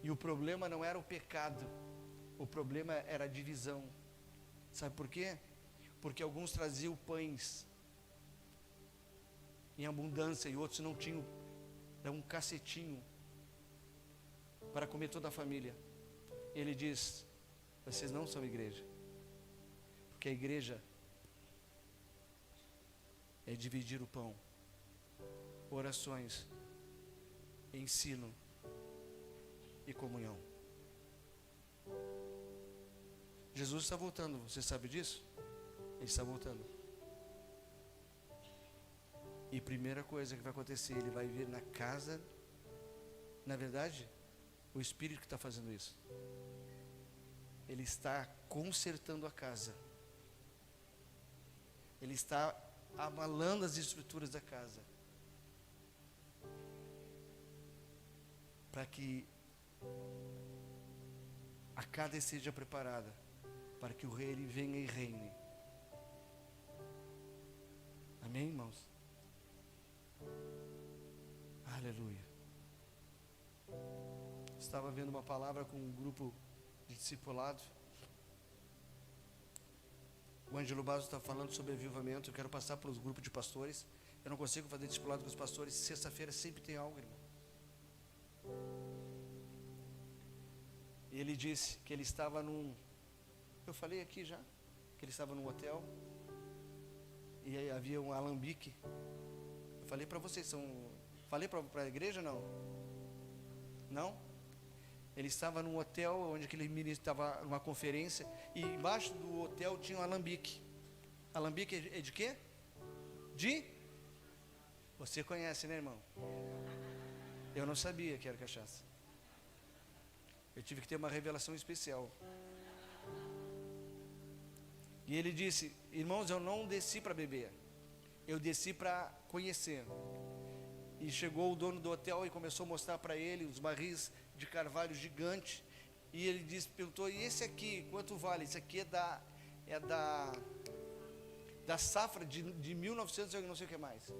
A: E o problema não era o pecado, o problema era a divisão. Sabe por quê? Porque alguns traziam pães em abundância e outros não tinham, era um cacetinho para comer toda a família. Ele diz: vocês não são igreja, porque a igreja é dividir o pão, orações, ensino e comunhão. Jesus está voltando, você sabe disso? Ele está voltando. E primeira coisa que vai acontecer, ele vai vir na casa. Na verdade, o Espírito que está fazendo isso, ele está consertando a casa, ele está abalando as estruturas da casa, para que a casa seja preparada, para que o rei ele venha e reine. Amém, irmãos? Aleluia. Estava vendo uma palavra com um grupo de discipulado. O Ângelo Basso está falando sobre avivamento. Eu quero passar para os grupos de pastores. Eu não consigo fazer discipulado com os pastores. Sexta-feira sempre tem algo, irmão. E ele disse que ele estava num... Eu falei aqui já, que ele estava num hotel. E aí havia um alambique. Eu falei para vocês, falei para a igreja, não? Não? Ele estava num hotel onde aquele menino estava numa conferência, e embaixo do hotel tinha um alambique. Alambique é de quê? Você conhece, né, irmão? Eu não sabia que era cachaça. Eu tive que ter uma revelação especial. E ele disse: irmãos, eu não desci para beber, eu desci para conhecer. E chegou o dono do hotel e começou a mostrar para ele os barris de carvalho gigante. E ele disse, perguntou: e esse aqui, quanto vale? Esse aqui é da safra de 1900 e não sei o que mais.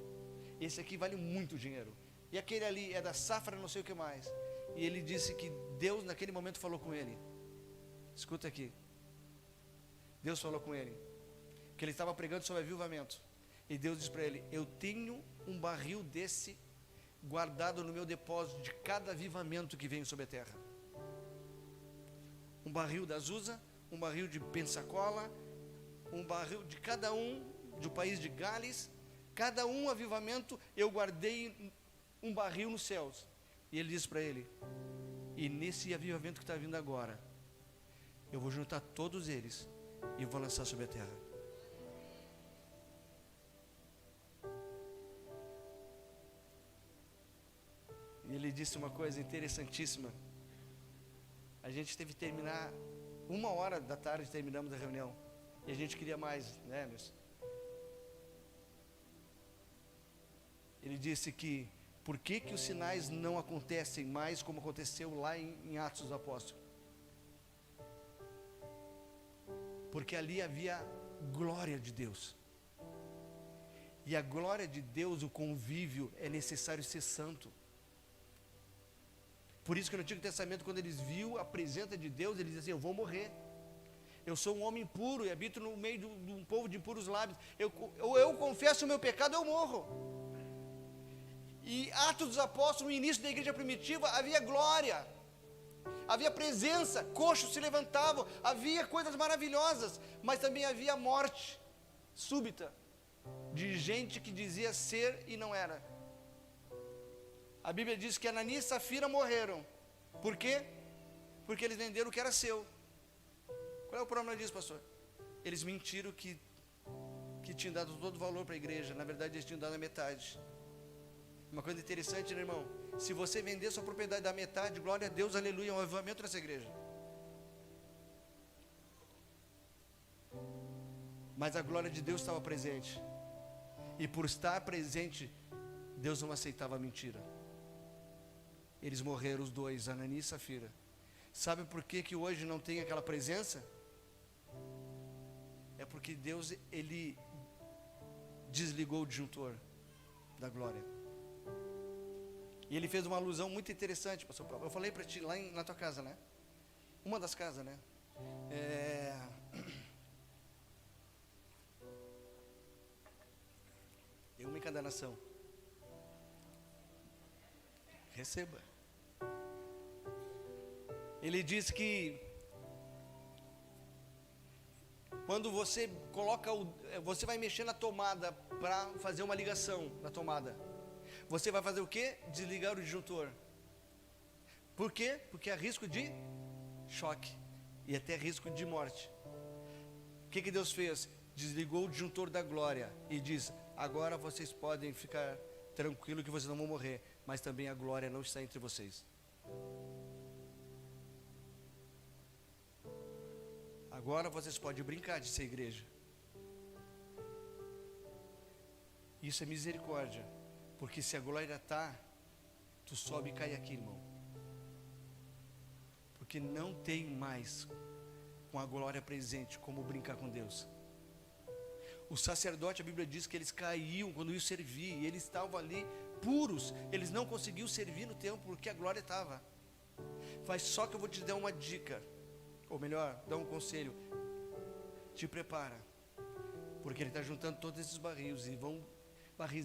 A: Esse aqui vale muito dinheiro. E aquele ali é da safra não sei o que mais. E ele disse que Deus naquele momento falou com ele. Escuta aqui. Deus falou com ele, que ele estava pregando sobre avivamento. E Deus disse para ele: eu tenho um barril desse guardado no meu depósito de cada avivamento que vem sobre a terra. Um barril da Azusa, um barril de Pensacola, um barril de cada um do país de Gales. Cada um avivamento eu guardei um barril nos céus. E ele disse para ele: e nesse avivamento que está vindo agora, eu vou juntar todos eles e vou lançar sobre a terra. E ele disse uma coisa interessantíssima. A gente teve que terminar 1h da tarde, terminamos a reunião. E a gente queria mais, né, Emerson? Ele disse que por que os sinais não acontecem mais como aconteceu lá em Atos dos Apóstolos? Porque ali havia glória de Deus. E a glória de Deus, o convívio, é necessário ser santo. Por isso que no Antigo Testamento, quando eles viam a presença de Deus, eles diziam assim: eu vou morrer. Eu sou um homem puro e habito no meio de um povo de puros lábios. Eu confesso o meu pecado, eu morro. E Atos dos Apóstolos, no início da igreja primitiva, havia glória, havia presença, coxos se levantavam, havia coisas maravilhosas, mas também havia morte súbita de gente que dizia ser e não era. A Bíblia diz que Ananias e Safira morreram. Por quê? Porque eles venderam o que era seu. Qual é o problema disso, pastor? Eles mentiram que tinham dado todo o valor para a igreja. Na verdade, eles tinham dado a metade. Uma coisa interessante, né, irmão? Se você vender sua propriedade da metade, glória a Deus, aleluia, é um avivamento nessa igreja. Mas a glória de Deus estava presente. E por estar presente, Deus não aceitava a mentira. Eles morreram os dois, Ananias e Safira. Sabe por que que hoje não tem aquela presença? É porque Deus, Ele desligou o disjuntor da glória. E Ele fez uma alusão muito interessante, pastor Paulo. Eu falei para ti lá na tua casa, né? Uma das casas, né? Tem uma em cada nação. Receba. Ele diz que quando você coloca você vai mexer na tomada para fazer uma ligação na tomada. Você vai fazer o quê? Desligar o disjuntor. Por quê? Porque há risco de choque e até risco de morte. O que Deus fez? Desligou o disjuntor da glória e diz: agora vocês podem ficar tranquilos que vocês não vão morrer, mas também a glória não está entre vocês. Agora vocês podem brincar de ser igreja. Isso é misericórdia, porque se a glória está, tu sobe e cai aqui, irmão. Porque não tem mais com a glória presente como brincar com Deus. O sacerdote, a Bíblia diz que eles caíam quando iam servir, e eles estavam ali puros, eles não conseguiam servir no templo porque a glória estava. Mas só que eu vou te dar uma dica, ou melhor, dar um conselho: te prepara, porque Ele está juntando todos esses barris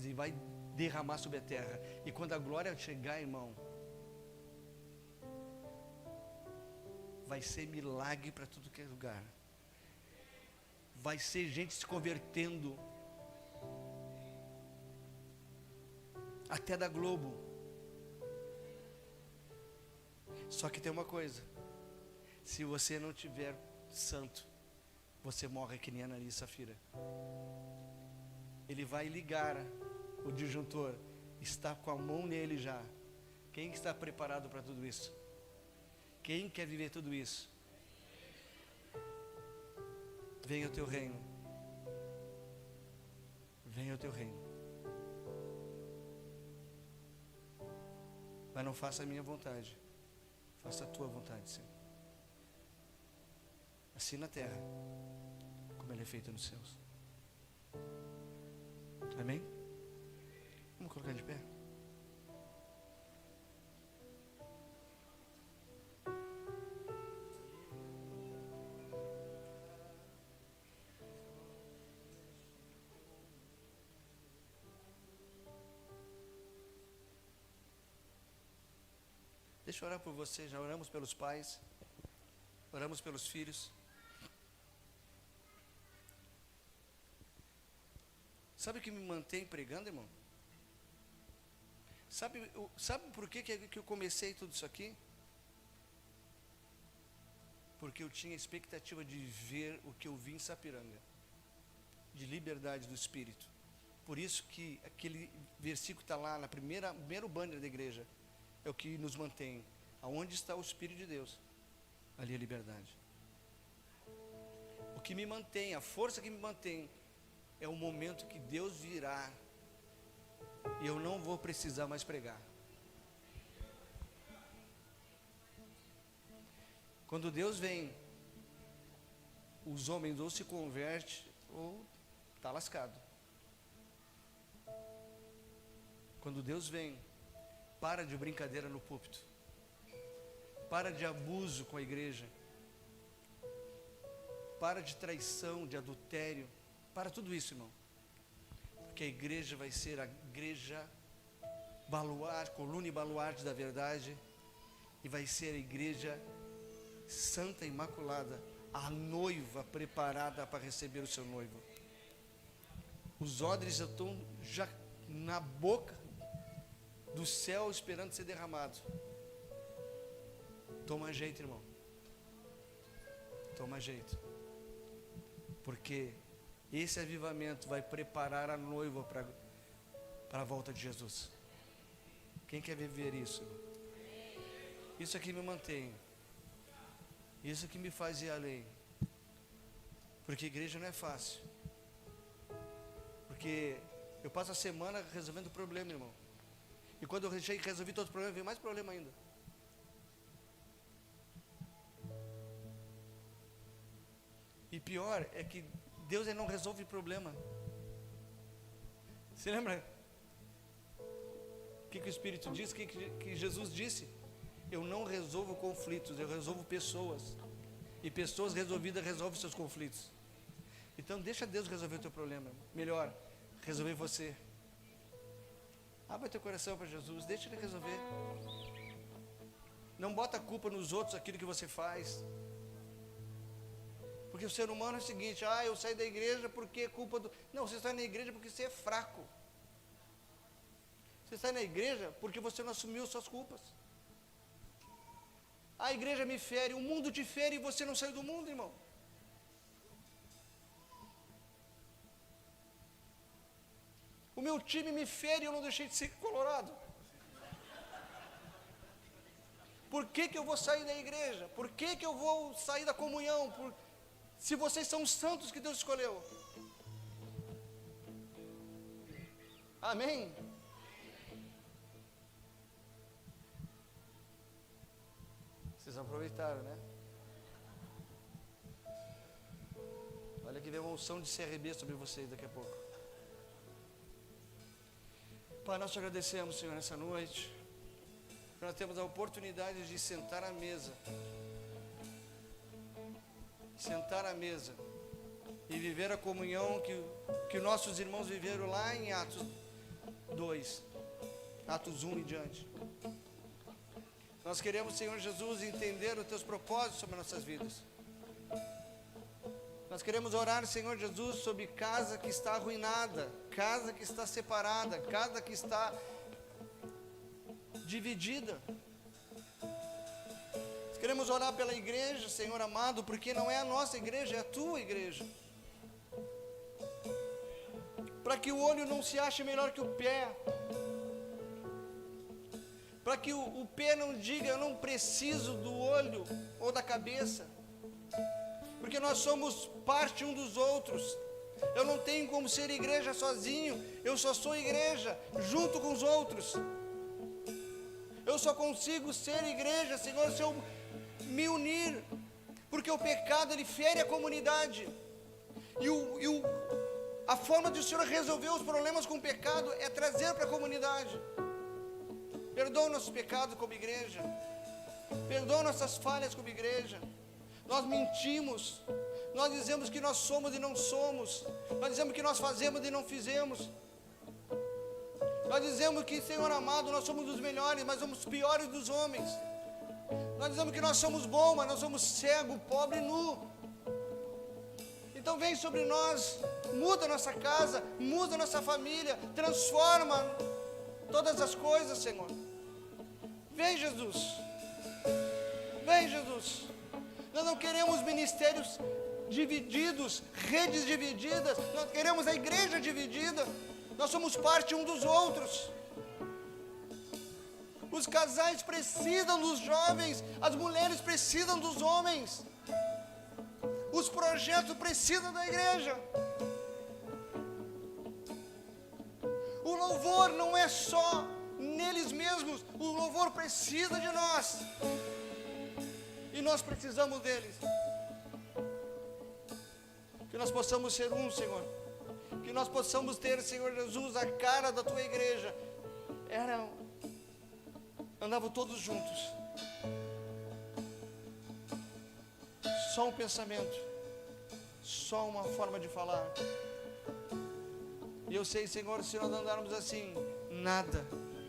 A: e vai derramar sobre a terra. E quando a glória chegar, irmão, vai ser milagre para tudo que é lugar. Vai ser gente se convertendo, até da Globo. Só que tem uma coisa: se você não tiver santo, você morre que nem Ananias e Safira. Ele vai ligar o disjuntor, está com a mão nele já. Quem está preparado para tudo isso? Quem quer viver tudo isso? Venha o teu reino. Venha o teu reino. Mas não faça a minha vontade, faça a tua vontade, Senhor. Assim na terra, como ela é feita nos céus. Amém? Vamos colocar de pé. Deixa eu orar por você. Já oramos pelos pais, oramos pelos filhos. Sabe o que me mantém pregando, irmão? Sabe por que eu comecei tudo isso aqui? Porque eu tinha expectativa de ver o que eu vi em Sapiranga, de liberdade do Espírito. Por isso que aquele versículo está lá, primeiro banner da igreja, é o que nos mantém. Aonde está o Espírito de Deus, ali é liberdade. O que me mantém, a força que me mantém, é o momento que Deus virá e eu não vou precisar mais pregar. Quando Deus vem, os homens ou se convertem ou está lascado. Quando Deus vem, para de brincadeira no púlpito, para de abuso com a igreja, para de traição, de adultério, para tudo isso, irmão. Porque a igreja vai ser a igreja baluarte, coluna e baluarte da verdade, e vai ser a igreja santa e imaculada, a noiva preparada para receber o seu noivo. Os odres já estão na boca do céu esperando ser derramado. Toma jeito, irmão. Toma jeito. Porque esse avivamento vai preparar a noiva para a volta de Jesus. Quem quer viver isso? Isso aqui me mantém. Isso que me faz ir além. Porque igreja não é fácil. Porque eu passo a semana resolvendo o problema, irmão. E quando eu resolvi todo o problema, veio mais problema ainda. pior é que Deus ele não resolve problema. Você lembra? O que o Espírito disse? O que Jesus disse? Eu não resolvo conflitos, eu resolvo pessoas. E pessoas resolvidas resolvem seus conflitos. Então deixa Deus resolver o teu problema. Melhor, resolver você. Abra teu coração para Jesus, deixa Ele resolver. Não bota a culpa nos outros, aquilo que você faz. Porque o ser humano é o seguinte, eu saí da igreja porque é culpa do... Não, você está na igreja porque você é fraco. Você está na igreja porque você não assumiu suas culpas. A igreja me fere, o mundo te fere e você não saiu do mundo, irmão. O meu time me fere e eu não deixei de ser colorado. Por que eu vou sair da igreja? Por que eu vou sair da comunhão? Se vocês são os santos que Deus escolheu. Amém? Vocês aproveitaram, né? Olha que vem uma unção de CRB sobre vocês daqui a pouco. Pai, nós te agradecemos, Senhor, nessa noite. Nós temos a oportunidade de sentar à mesa. Sentar à mesa e viver a comunhão que nossos irmãos viveram lá em Atos 2, Atos 1 e diante. Nós queremos, Senhor Jesus, entender os teus propósitos sobre nossas vidas. Nós queremos orar, Senhor Jesus, sobre casa que está arruinada, casa que está separada, casa que está dividida. Nós queremos orar pela igreja, Senhor amado, porque não é a nossa igreja, é a tua igreja. Para que o olho não se ache melhor que o pé. Para que o pé não diga, eu não preciso do olho ou da cabeça. Porque nós somos parte um dos outros. Eu não tenho como ser igreja sozinho. Eu só sou igreja junto com os outros. Eu só consigo ser igreja, Senhor, se eu me unir. Porque o pecado, ele fere a comunidade. A forma de o Senhor resolver os problemas com o pecado é trazer para a comunidade. Perdoa nossos pecados como igreja. Perdoa nossas falhas como igreja. Nós mentimos. Nós dizemos que nós somos e não somos. Nós dizemos que nós fazemos e não fizemos. Nós dizemos que, Senhor amado, nós somos os melhores, mas somos os piores dos homens. Nós dizemos que nós somos bons, mas nós somos cego, pobre e nu. Então vem sobre nós, muda nossa casa, muda nossa família, transforma todas as coisas, Senhor. Vem, Jesus. Vem, Jesus. Nós não queremos ministérios divididos, redes divididas. Nós queremos a igreja dividida. Nós somos parte um dos outros. Os casais precisam dos jovens, as mulheres precisam dos homens. Os projetos precisam da igreja. O louvor não é só neles mesmos, o louvor precisa de nós. E nós precisamos deles. Que nós possamos ser um, Senhor. Que nós possamos ter, Senhor Jesus, a cara da tua igreja. Andavam todos juntos. Só um pensamento. Só uma forma de falar. E eu sei, Senhor, se nós andarmos assim, nada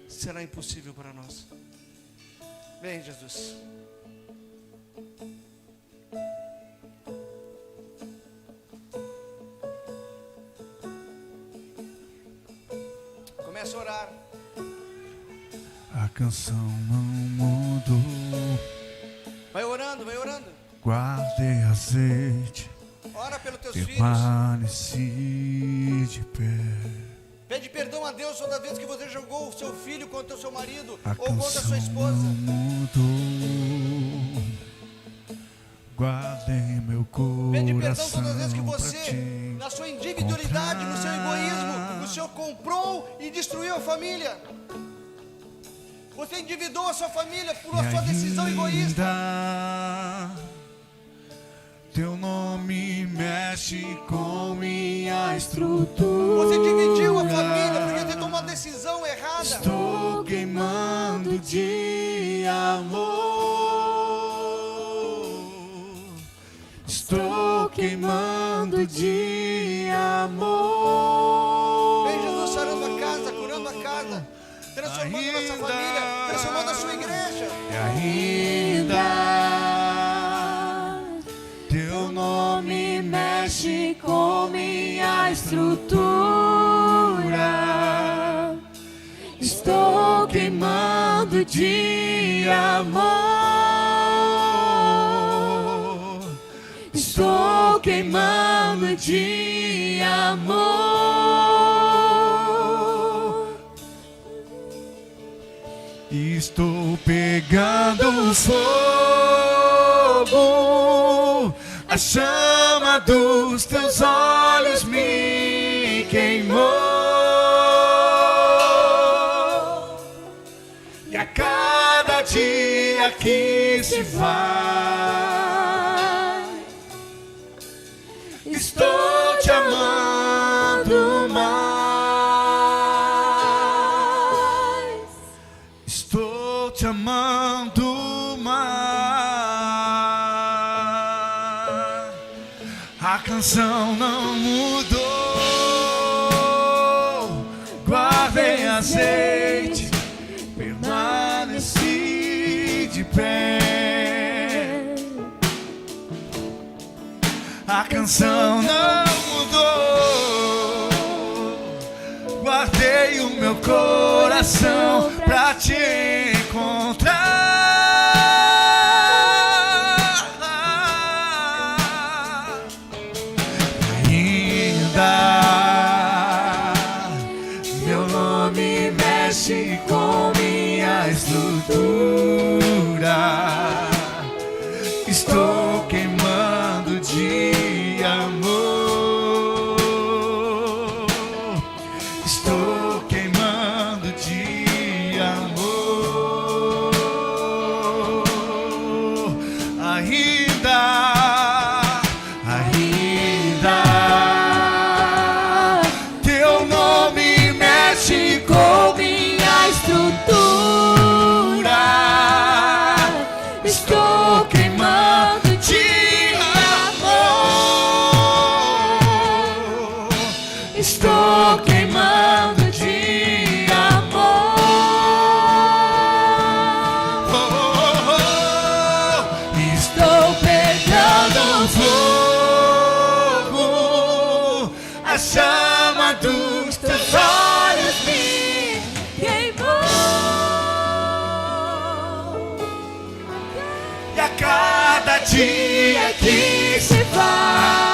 A: será impossível para nós. Vem, Jesus. Comece a orar.
B: A canção não mudou.
A: Vai orando, vai orando.
B: Guardei azeite,
A: Ora pelos teus filhos.
B: permaneci de pé.
A: Pede perdão a Deus toda vez que você jogou o seu filho contra o seu marido
B: A
A: ou contra a
B: canção
A: sua esposa.
B: não mudou. Guardei meu
A: Pede perdão
B: coração
A: todas as vezes que
B: pra
A: você,
B: ti.
A: na sua individualidade, no seu egoísmo, o Senhor comprou e destruiu a família. Você endividou a sua família por a sua decisão egoísta.
B: Teu nome mexe com minha estrutura.
A: Você dividiu a família porque você tomou uma decisão errada.
B: Estou queimando de amor. Estou queimando de amor.
A: Vem Jesus sarando a casa, curando a casa, transformando a nossa família, transformando a sua igreja.
B: E ainda teu nome mexe com minha estrutura. Estou queimando de amor. Estou queimando de amor. Estou pegando fogo. A chama dos teus olhos me queimou. E a cada dia que se vai, estou te amando mais. Estou te amando mais. A canção não mudou. Guardei azeite, permaneci de pé. A canção não mudou. Guardei o meu coração pra te encontrar. Ainda meu nome mexe com minha estrutura. Estou queimando de amor. Estou queimando de amor. Ainda teu nome mexe com minha estrutura. Estou queimando de amor. Estou queimando de amor. Estou pegando fogo. A chama dos teus olhos me queimou. E a cada dia que se vai,